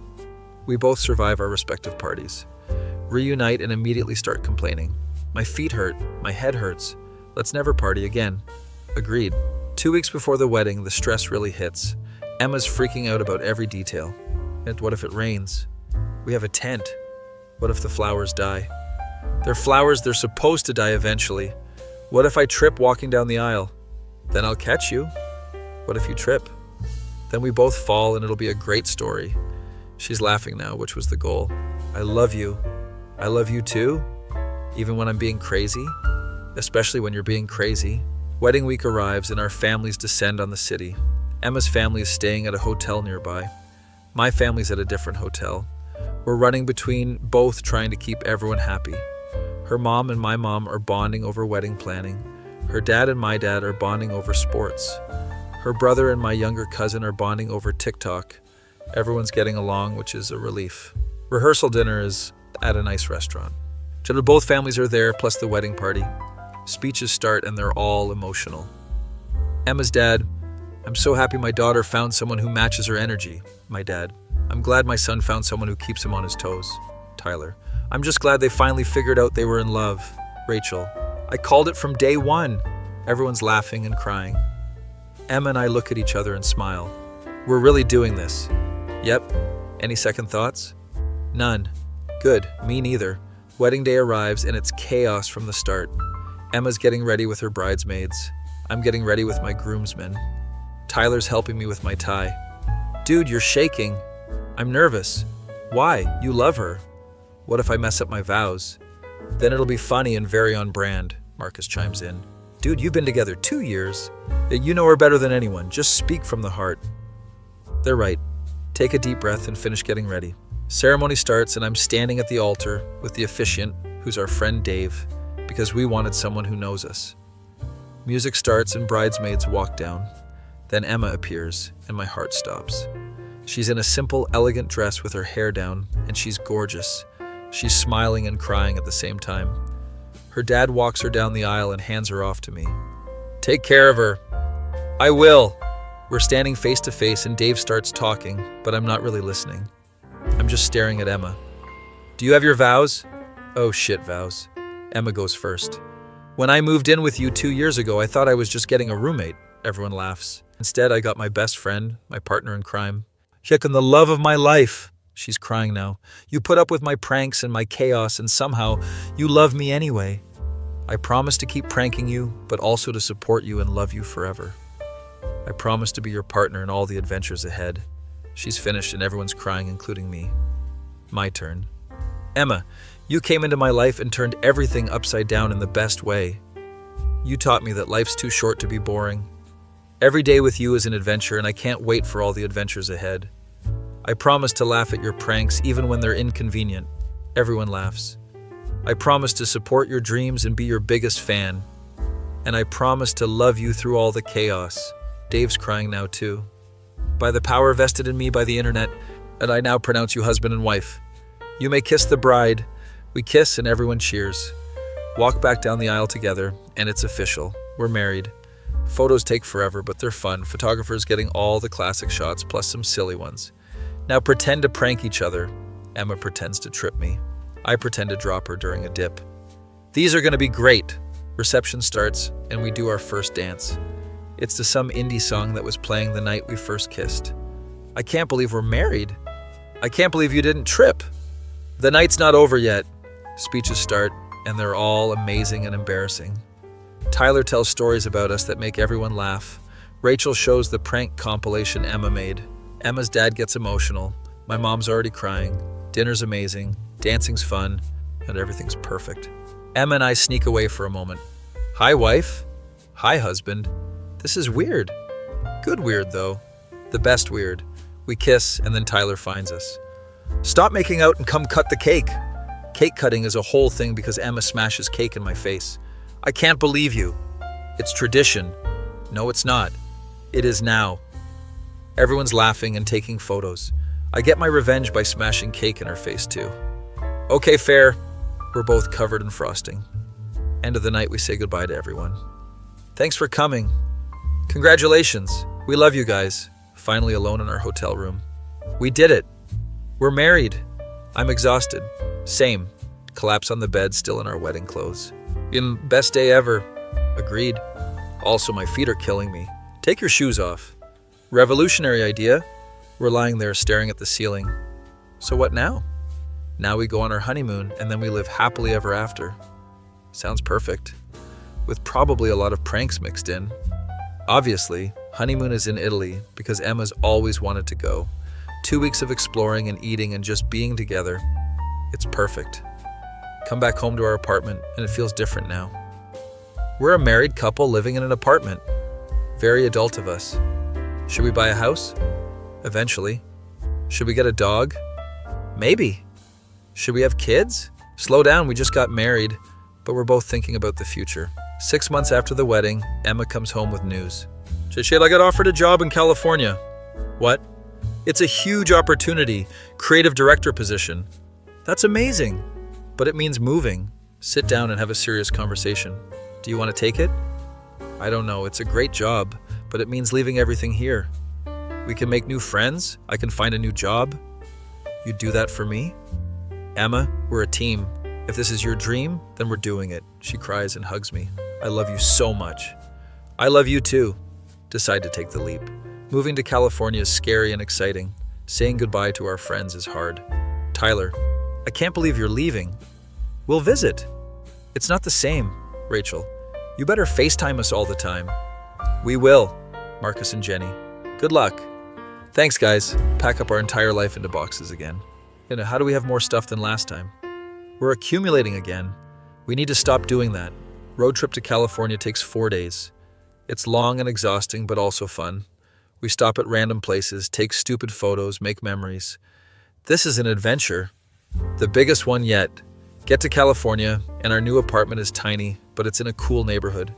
We both survive our respective parties. Reunite and immediately start complaining. My feet hurt. My head hurts. Let's never party again. Agreed. 2 weeks before the wedding, the stress really hits. Emma's freaking out about every detail. And what if it rains? We have a tent. What if the flowers die? They're flowers, they're supposed to die eventually. What if I trip walking down the aisle? Then I'll catch you. What if you trip? Then we both fall and it'll be a great story. She's laughing now, which was the goal. I love you. I love you too? Even when I'm being crazy? Especially when you're being crazy. Wedding week arrives and our families descend on the city. Emma's family is staying at a hotel nearby. My family's at a different hotel. We're running between both trying to keep everyone happy. Her mom and my mom are bonding over wedding planning. Her dad and my dad are bonding over sports. Her brother and my younger cousin are bonding over TikTok. Everyone's getting along, which is a relief. Rehearsal dinner is at a nice restaurant. Both families are there, plus the wedding party. Speeches start and they're all emotional. Emma's dad, I'm so happy my daughter found someone who matches her energy. My dad, I'm glad my son found someone who keeps him on his toes. Tyler, I'm just glad they finally figured out they were in love. Rachel, I called it from day one. Everyone's laughing and crying. Emma and I look at each other and smile. We're really doing this. Yep. Any second thoughts? None. Good. Me neither. Wedding day arrives and it's chaos from the start. Emma's getting ready with her bridesmaids. I'm getting ready with my groomsmen. Tyler's helping me with my tie. Dude, you're shaking. I'm nervous. Why? You love her. What if I mess up my vows? Then it'll be funny and very on brand, Marcus chimes in. Dude, you've been together 2 years. You know her better than anyone. Just speak from the heart. They're right. Take a deep breath and finish getting ready. Ceremony starts and I'm standing at the altar with the officiant, who's our friend Dave, because we wanted someone who knows us. Music starts and bridesmaids walk down. Then Emma appears and my heart stops. She's in a simple, elegant dress with her hair down, and she's gorgeous. She's smiling and crying at the same time. Her dad walks her down the aisle and hands her off to me. Take care of her. I will. We're standing face to face and Dave starts talking, but I'm not really listening. I'm just staring at Emma. Do you have your vows? Oh shit, Vows. Emma goes first. When I moved in with you 2 years ago, I thought I was just getting a roommate. Everyone laughs. Instead, I got my best friend, my partner in crime. Yuck, the love of my life. She's crying now. You put up with my pranks and my chaos, and somehow you love me anyway. I promise to keep pranking you, but also to support you and love you forever. I promise to be your partner in all the adventures ahead. She's finished and everyone's crying, including me. My turn. Emma, you came into my life and turned everything upside down in the best way. You taught me that life's too short to be boring. Every day with you is an adventure, and I can't wait for all the adventures ahead. I promise to laugh at your pranks even when they're inconvenient. Everyone laughs. I promise to support your dreams and be your biggest fan. And I promise to love you through all the chaos. Dave's crying now too. By the power vested in me by the internet, and I now pronounce you husband and wife. You may kiss the bride. We kiss and everyone cheers. Walk back down the aisle together, and it's official. We're married. Photos take forever, but they're fun. Photographers getting all the classic shots, plus some silly ones. Now pretend to prank each other. Emma pretends to trip me. I pretend to drop her during a dip. These are going to be great. Reception starts, and we do our first dance. It's to some indie song that was playing the night we first kissed. I can't believe we're married. I can't believe you didn't trip. The night's not over yet. Speeches start, and they're all amazing and embarrassing. Tyler tells stories about us that make everyone laugh. Rachel shows the prank compilation Emma made. Emma's dad gets emotional. My mom's already crying. Dinner's amazing. Dancing's fun. And everything's perfect. Emma and I sneak away for a moment. Hi, wife. Hi, husband. This is weird. Good weird, though. The best weird. We kiss, and then Tyler finds us. Stop making out and come cut the cake. Cake cutting is a whole thing because Emma smashes cake in my face. I can't believe you. It's tradition. No, it's not. It is now. Everyone's laughing and taking photos. I get my revenge by smashing cake in her face, too. Okay, fair. We're both covered in frosting. End of the night, we say goodbye to everyone. Thanks for coming. Congratulations. We love you guys. Finally alone in our hotel room. We did it. We're married. I'm exhausted. Same. Collapse on the bed, still in our wedding clothes. Best day ever. Agreed. Also, my feet are killing me. Take your shoes off. Revolutionary idea. We're lying there staring at the ceiling. So what now? Now we go on our honeymoon, and then we live happily ever after. Sounds perfect. With probably a lot of pranks mixed in. Obviously, honeymoon is in Italy because Emma's always wanted to go. 2 weeks of exploring and eating and just being together. It's perfect. Come back home to our apartment, and it feels different now. We're a married couple living in an apartment. Very adult of us. Should we buy a house? Eventually. Should we get a dog? Maybe. Should we have kids? Slow down, we just got married, but we're both thinking about the future. 6 months after the wedding, Emma comes home with news. Shayla, I got offered a job in California. What? It's a huge opportunity, creative director position. That's amazing, but it means moving. Sit down and have a serious conversation. Do you want to take it? I don't know, it's a great job, but it means leaving everything here. We can make new friends, I can find a new job. You'd do that for me? Emma, we're a team. If this is your dream, then we're doing it. She cries and hugs me. I love you so much. I love you too. Decide to take the leap. Moving to California is scary and exciting. Saying goodbye to our friends is hard. Tyler, I can't believe you're leaving. We'll visit. It's not the same. Rachel, you better FaceTime us all the time. We will. Marcus and Jenny. Good luck. Thanks, guys. Pack up our entire life into boxes again. How do we have more stuff than last time? We're accumulating again. We need to stop doing that. Road trip to California takes 4 days. It's long and exhausting, but also fun. We stop at random places, take stupid photos, make memories. This is an adventure. The biggest one yet. Get to California, and our new apartment is tiny, but it's in a cool neighborhood.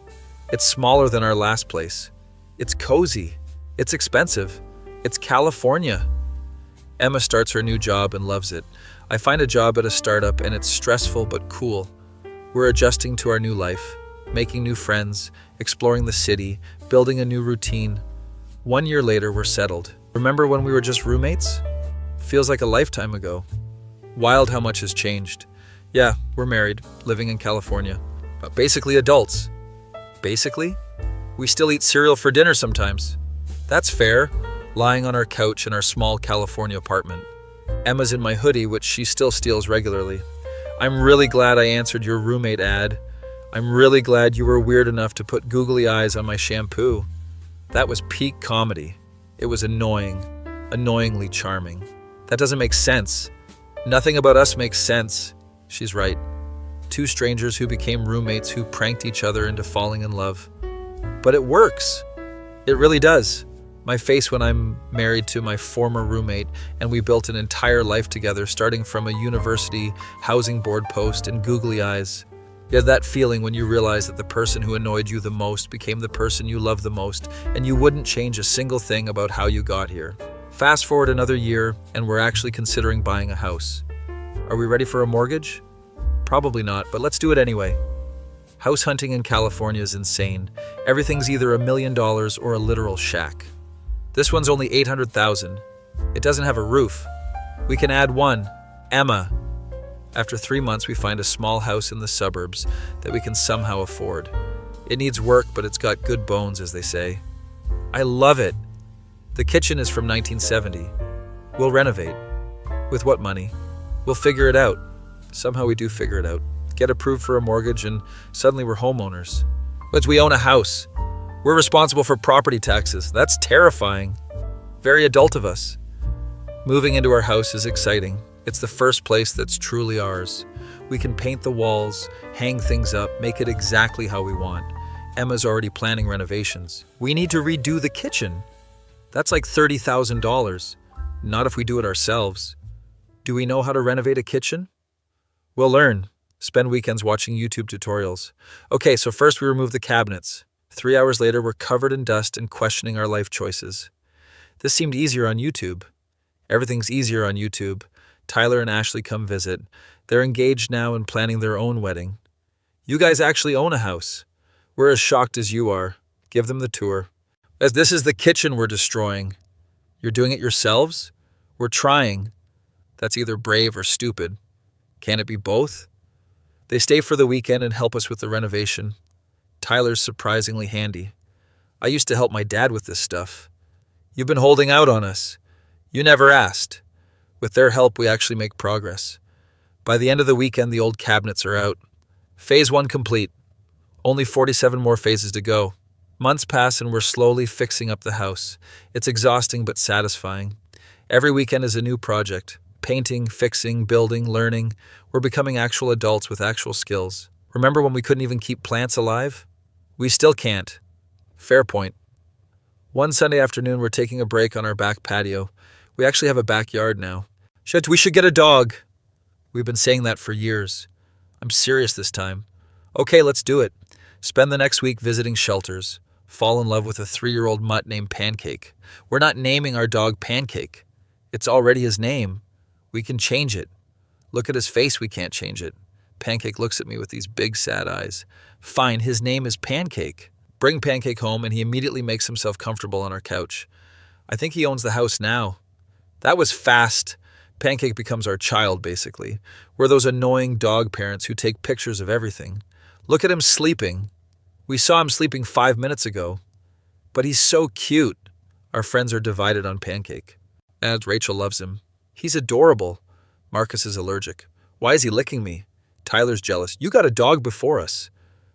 It's smaller than our last place. It's cozy. It's expensive. It's California. Emma starts her new job and loves it. I find a job at a startup, and it's stressful but cool. We're adjusting to our new life, making new friends, exploring the city, building a new routine. 1 year later, we're settled. Remember when we were just roommates? Feels like a lifetime ago. Wild how much has changed. Yeah, we're married, living in California. Basically adults. Basically? We still eat cereal for dinner sometimes. That's fair, lying on our couch in our small California apartment. Emma's in my hoodie, which she still steals regularly. I'm really glad I answered your roommate ad. I'm really glad you were weird enough to put googly eyes on my shampoo. That was peak comedy. It was annoying, annoyingly charming. That doesn't make sense. Nothing about us makes sense. She's right. Two strangers who became roommates who pranked each other into falling in love. But it works. It really does. My face when I'm married to my former roommate and we built an entire life together, starting from a university housing board post and googly eyes. You had that feeling when you realized that the person who annoyed you the most became the person you love the most, and you wouldn't change a single thing about how you got here. Fast forward another year, and we're actually considering buying a house. Are we ready for a mortgage? Probably not, but let's do it anyway. House hunting in California is insane. Everything's either $1 million or a literal shack. This one's only $800,000. It doesn't have a roof. We can add one, Emma. After 3 months, we find a small house in the suburbs that we can somehow afford. It needs work, but it's got good bones, as they say. I love it. The kitchen is from 1970. We'll renovate. With what money? We'll figure it out. Somehow we do figure it out. Get approved for a mortgage, and suddenly we're homeowners. But we own a house. We're responsible for property taxes. That's terrifying. Very adult of us. Moving into our house is exciting. It's the first place that's truly ours. We can paint the walls, hang things up, make it exactly how we want. Emma's already planning renovations. We need to redo the kitchen. That's like $30,000. Not if we do it ourselves. Do we know how to renovate a kitchen? We'll learn. Spend weekends watching YouTube tutorials. Okay, so first we remove the cabinets. 3 hours later, we're covered in dust and questioning our life choices. This seemed easier on YouTube. Everything's easier on YouTube. Tyler and Ashley come visit. They're engaged now and planning their own wedding. You guys actually own a house. We're as shocked as you are. Give them the tour. As this is the kitchen we're destroying. You're doing it yourselves? We're trying. That's either brave or stupid. Can it be both? They stay for the weekend and help us with the renovation. Tyler's surprisingly handy. I used to help my dad with this stuff. You've been holding out on us. You never asked. With their help, we actually make progress. By the end of the weekend, the old cabinets are out. Phase 1 complete. Only 47 more phases to go. Months pass and we're slowly fixing up the house. It's exhausting but satisfying. Every weekend is a new project. Painting, fixing, building, learning. We're becoming actual adults with actual skills. Remember when we couldn't even keep plants alive? We still can't. Fair point. One Sunday afternoon, we're taking a break on our back patio. We actually have a backyard now. Shit, we should get a dog. We've been saying that for years. I'm serious this time. Okay, let's do it. Spend the next week visiting shelters. Fall in love with a 3-year-old mutt named Pancake. We're not naming our dog Pancake. It's already his name. We can change it. Look at his face, we can't change it. Pancake looks at me with these big sad eyes. Fine, his name is Pancake. Bring Pancake home and he immediately makes himself comfortable on our couch. I think he owns the house now. That was fast. Pancake becomes our child, basically. We're those annoying dog parents who take pictures of everything. Look at him sleeping. We saw him sleeping 5 minutes ago. But he's so cute. Our friends are divided on Pancake. And Rachel loves him. He's adorable. Marcus is allergic. Why is he licking me? Tyler's jealous. You got a dog before us.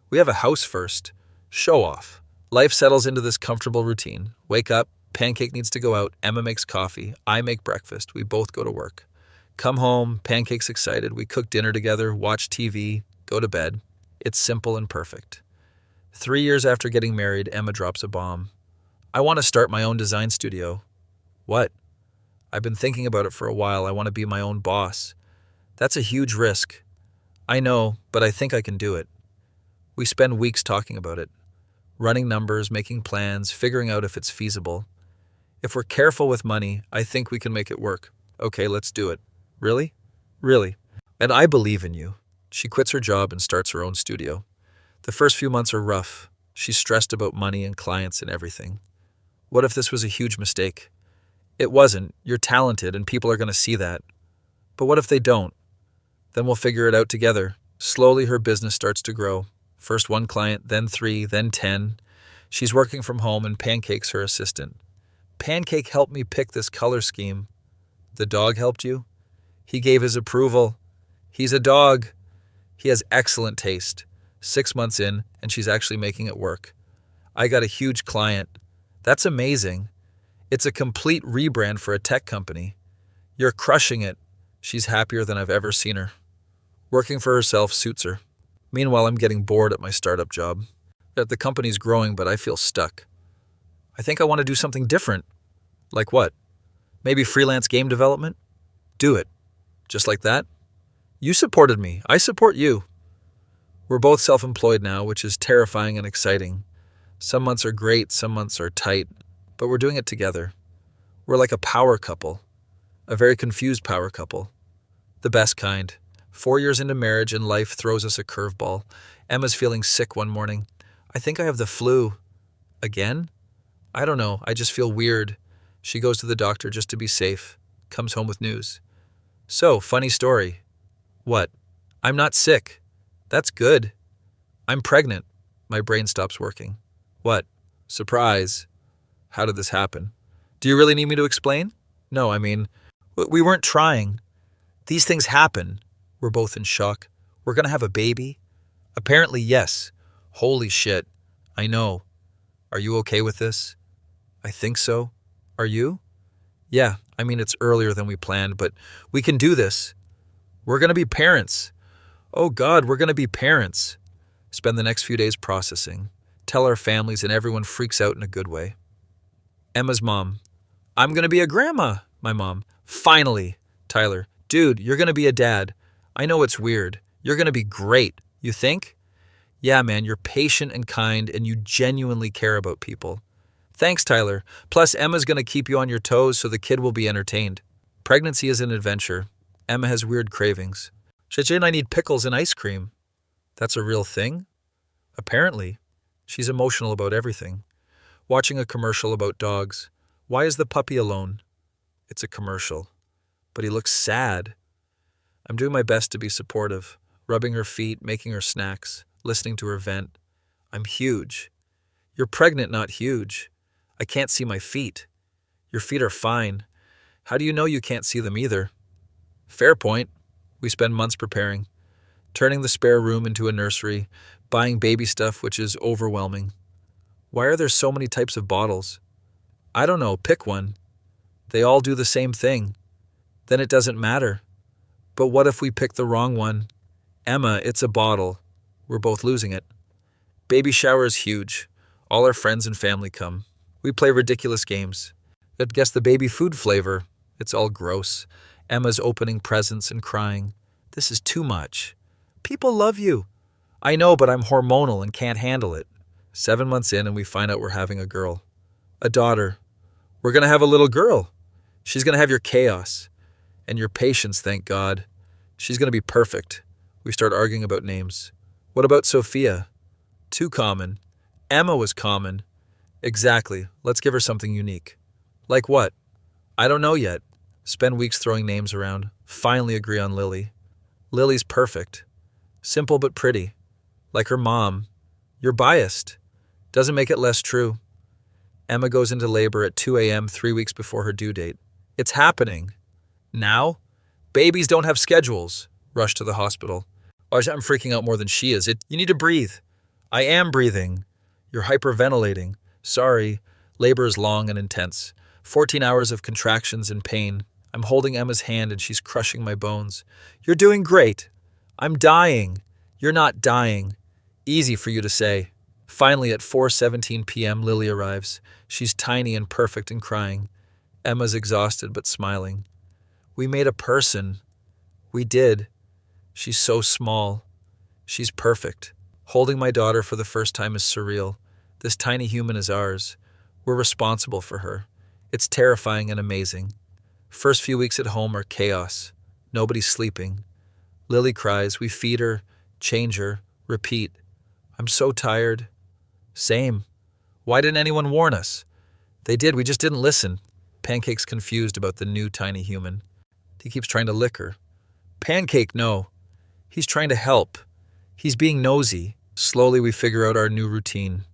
We have a house first. Show off. Life settles into this comfortable routine. Wake up. Pancake needs to go out. Emma makes coffee. I make breakfast. We both go to work. Come home. Pancake's excited. We cook dinner together, watch TV, go to bed. It's simple and perfect. 3 years after getting married, Emma drops a bomb. I want to start my own design studio. What? I've been thinking about it for a while. I want to be my own boss. That's a huge risk. I know, but I think I can do it. We spend weeks talking about it. Running numbers, making plans, figuring out if it's feasible. If we're careful with money, I think we can make it work. Okay, let's do it. Really? Really. And I believe in you. She quits her job and starts her own studio. The first few months are rough. She's stressed about money and clients and everything. What if this was a huge mistake? It wasn't. You're talented and people are going to see that. But what if they don't? Then we'll figure it out together. Slowly, her business starts to grow. First one client, then 3, then 10. She's working from home and Pancake's her assistant. Pancake helped me pick this color scheme. The dog helped you? He gave his approval. He's a dog. He has excellent taste. 6 months in, and she's actually making it work. I got a huge client. That's amazing. It's a complete rebrand for a tech company. You're crushing it. She's happier than I've ever seen her. Working for herself suits her. Meanwhile, I'm getting bored at my startup job. The company's growing, but I feel stuck. I think I want to do something different. Like what? Maybe freelance game development? Do it. Just like that? You supported me. I support you. We're both self-employed now, which is terrifying and exciting. Some months are great, some months are tight, but we're doing it together. We're like a power couple. A very confused power couple. The best kind. 4 years into marriage and life throws us a curveball. Emma's feeling sick one morning. I think I have the flu. Again? I don't know. I just feel weird. She goes to the doctor just to be safe. Comes home with news. So, funny story. What? I'm not sick. That's good. I'm pregnant. My brain stops working. What? Surprise. How did this happen? Do you really need me to explain? No, I mean, we weren't trying. These things happen. We're both in shock. We're gonna have a baby? Apparently, yes. Holy shit. I know. Are you okay with this? I think so. Are you? Yeah, I mean, it's earlier than we planned, but we can do this. We're gonna be parents. Oh God, we're gonna be parents. Spend the next few days processing. Tell our families and everyone freaks out in a good way. Emma's mom. I'm gonna be a grandma. My mom. Finally. Tyler. Dude, you're gonna be a dad. I know it's weird. You're gonna be great. You think? Yeah, man, you're patient and kind and you genuinely care about people. Thanks, Tyler. Plus, Emma's gonna keep you on your toes so the kid will be entertained. Pregnancy is an adventure. Emma has weird cravings. Shichin, I need pickles and ice cream. That's a real thing? Apparently. She's emotional about everything. Watching a commercial about dogs. Why is the puppy alone? It's a commercial. But he looks sad. I'm doing my best to be supportive, rubbing her feet, making her snacks, listening to her vent. I'm huge. You're pregnant, not huge. I can't see my feet. Your feet are fine. How do you know you can't see them either? Fair point. We spend months preparing, turning the spare room into a nursery, buying baby stuff, which is overwhelming. Why are there so many types of bottles? I don't know, pick one. They all do the same thing. Then it doesn't matter. But what if we pick the wrong one? Emma, it's a bottle. We're both losing it. Baby shower is huge. All our friends and family come. We play ridiculous games. Guess the baby food flavor. It's all gross. Emma's opening presents and crying. This is too much. People love you. I know, but I'm hormonal and can't handle it. 7 months in and we find out we're having a girl. A daughter. We're going to have a little girl. She's going to have your chaos. And your patience, thank God. She's going to be perfect. We start arguing about names. What about Sophia? Too common. Emma was common. Exactly. Let's give her something unique. Like what? I don't know yet. Spend weeks throwing names around. Finally agree on Lily. Lily's perfect. Simple but pretty. Like her mom. You're biased. Doesn't make it less true. Emma goes into labor at 2 a.m. 3 weeks before her due date. It's happening. Now? Babies don't have schedules. Rush to the hospital. I'm freaking out more than she is. You need to breathe. I am breathing. You're hyperventilating. Sorry. Labor is long and intense. 14 hours of contractions and pain. I'm holding Emma's hand and she's crushing my bones. You're doing great. I'm dying. You're not dying. Easy for you to say. Finally, at 4:17 p.m., Lily arrives. She's tiny and perfect and crying. Emma's exhausted but smiling. We made a person. We did. She's so small. She's perfect. Holding my daughter for the first time is surreal. This tiny human is ours. We're responsible for her. It's terrifying and amazing. First few weeks at home are chaos. Nobody's sleeping. Lily cries. We feed her, change her, repeat. I'm so tired. Same. Why didn't anyone warn us? They did, we just didn't listen. Pancake's confused about the new tiny human. He keeps trying to lick her. Pancake, no. He's trying to help. He's being nosy. Slowly we figure out our new routine.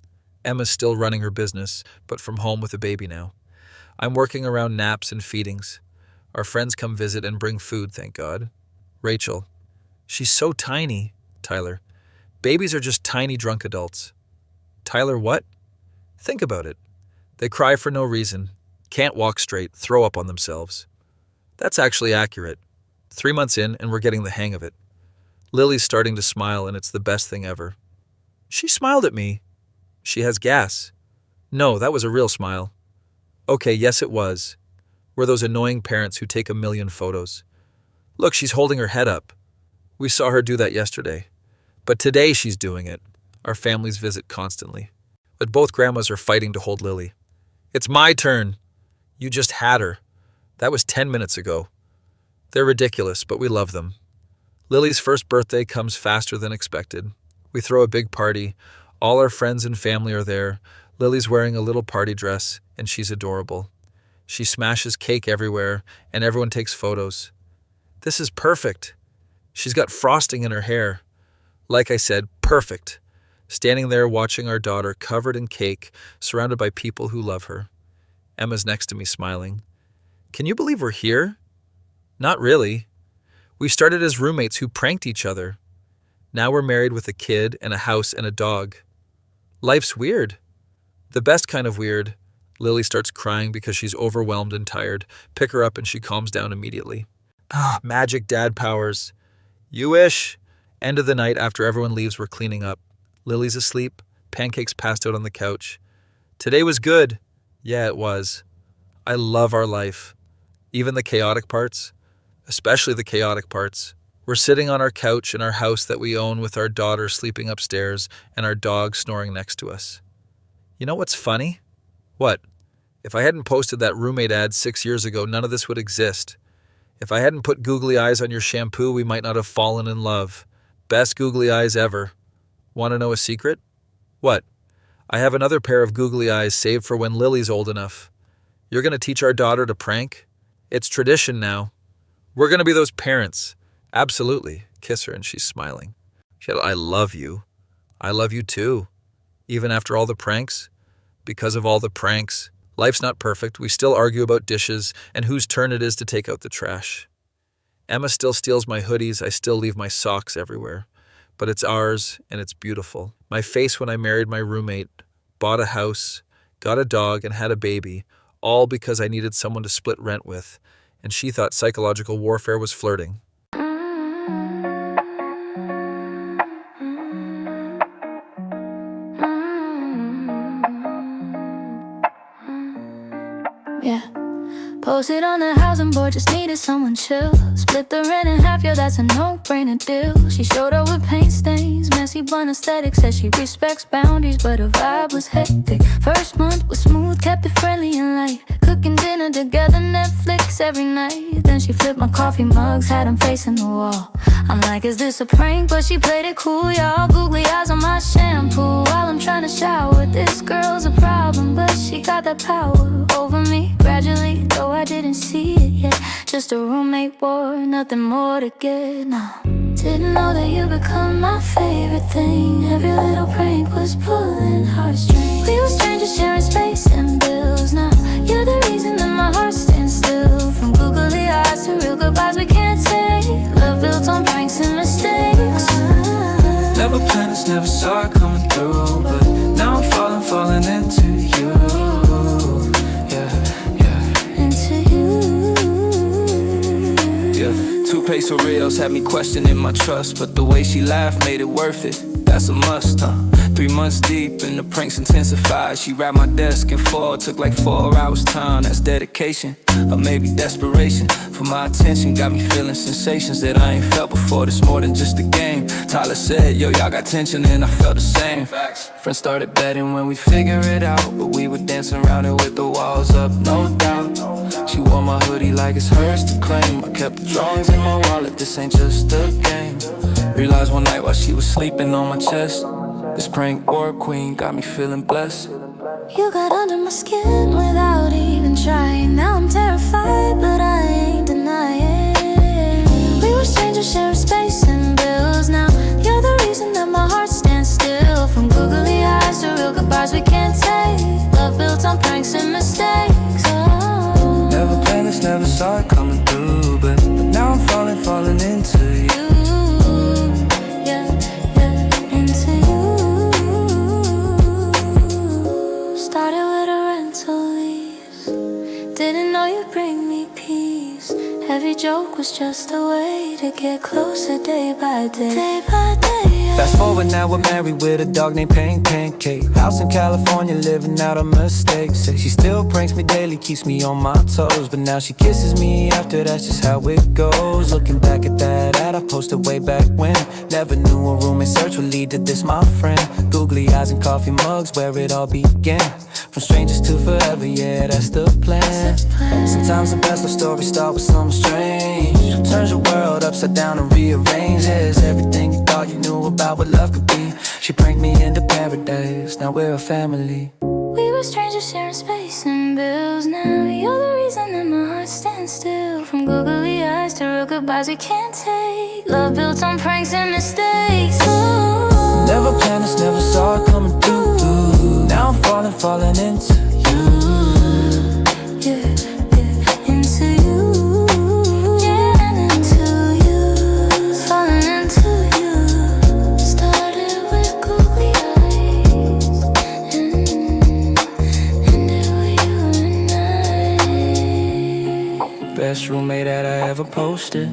Emma's still running her business, but from home with a baby now. I'm working around naps and feedings. Our friends come visit and bring food, thank God. Rachel. She's so tiny. Tyler. Babies are just tiny drunk adults. Tyler, what? Think about it. They cry for no reason, can't walk straight, throw up on themselves. That's actually accurate. 3 months in and we're getting the hang of it. Lily's starting to smile and it's the best thing ever. She smiled at me. She has gas. No, that was a real smile. Okay, yes it was. We're those annoying parents who take a million photos. Look, she's holding her head up. We saw her do that yesterday. But today she's doing it. Our families visit constantly. But both grandmas are fighting to hold Lily. It's my turn. You just had her. That was 10 minutes ago. They're ridiculous, but we love them. Lily's first birthday comes faster than expected. We throw a big party. All our friends and family are there. Lily's wearing a little party dress, and she's adorable. She smashes cake everywhere, and everyone takes photos. This is perfect. She's got frosting in her hair. Like I said, perfect. Standing there watching our daughter covered in cake, surrounded by people who love her. Emma's next to me smiling. Can you believe we're here? Not really. We started as roommates who pranked each other. Now we're married with a kid and a house and a dog. Life's weird. The best kind of weird. Lily starts crying because she's overwhelmed and tired. Pick her up and she calms down immediately. Magic dad powers. You wish. End of the night after everyone leaves, we're cleaning up. Lily's asleep. Pancakes passed out on the couch. Today was good. Yeah, it was. I love our life. Even the chaotic parts. Especially the chaotic parts. We're sitting on our couch in our house that we own with our daughter sleeping upstairs and our dog snoring next to us. You know what's funny? What? If I hadn't posted that roommate ad 6 years ago, none of this would exist. If I hadn't put googly eyes on your shampoo, we might not have fallen in love. Best googly eyes ever. Want to know a secret? What? I have another pair of googly eyes saved for when Lily's old enough. You're going to teach our daughter to prank? It's tradition now. We're going to be those parents. Absolutely. Kiss her and she's smiling. I love you. I love you too. Even after all the pranks? Because of all the pranks. Life's not perfect. We still argue about dishes and whose turn it is to take out the trash. Emma still steals my hoodies. I still leave my socks everywhere. But it's ours and it's beautiful. My face when I married my roommate, bought a house, got a dog and had a baby, all because I needed someone to split rent with. And she thought psychological warfare was flirting. Yeah. Posted on the housing board, just needed someone chill. Split the rent in half, yeah, that's a no-brainer deal. She showed up with paint stains, messy blunt aesthetic. Said she respects boundaries, but her vibe was hectic. First month was smooth, kept it friendly and light. Cooking dinner together, Netflix every night. Then she flipped my coffee mugs, had them facing the wall. I'm like, is this a prank? But she played it cool, y'all. Googly eyes on my shampoo while I'm trying to shower. This girl's a problem, but she got that power over me gradually, though I didn't see it yet. Just a roommate war, nothing more to get, no. Didn't know that you become my favorite thing. Every little prank was pulling heartstrings. We were strangers sharing space and bills. Now you're the reason that my heart stands still. From googly eyes to real goodbyes we can't take. Love built on pranks and mistakes. Never planned this, never saw it coming through. But now I'm falling into you. Toothpaste for reals had me questioning my trust, but the way she laughed made it worth it. That's a must, 3 months deep and the pranks intensified. She wrapped my desk in foil, took like 4 hours time. That's dedication, or maybe desperation for my attention. Got me feeling sensations that I ain't felt before. This more than just a game. Tyler said, yo, y'all got tension, and I felt the same. Friends started betting when we figure it out, but we were dancing around it with the walls up, no doubt. She wore my hoodie like it's hers to claim. I kept the drawings in my wallet, this ain't just a game. Realized one night while she was sleeping on my chest, this prank war queen got me feeling blessed. You got under my skin without even trying. Now I'm terrified, but I ain't denying. We were strangers sharing space and bills. pranks and mistakes. Oh. Never planned this, never saw it coming through, but now I'm falling into you. Yeah, into you. Started with a rental lease. Didn't know you'd bring me peace. Every joke was just a way to get closer day by day. Day by day, yeah. Fast forward, now we're married with a dog named Pancake. House in California, living out of mistakes. Say she still pranks me daily, keeps me on my toes, but now she kisses me after, that's just how it goes. Looking back at that ad I posted way back when. Never knew a roommate search would lead to this, my friend. Googly eyes and coffee mugs, where it all began. From strangers to forever, yeah, that's the plan. Sometimes the best of stories start with something strange. Turns your world upside down and rearranges everything you thought you knew about what love could be. She pranked me into paradise, now we're a family. We were strangers sharing space and bills. Now you're the reason that my heart stands still. From googly eyes to real goodbyes we can't take. Love built on pranks and mistakes. Oh. Never planned this, never saw it coming through. Now I'm falling into you. Yeah, into you. Yeah, and into you. Falling into you. Started with googly eyes, and it was you and I. Best roommate that I ever posted.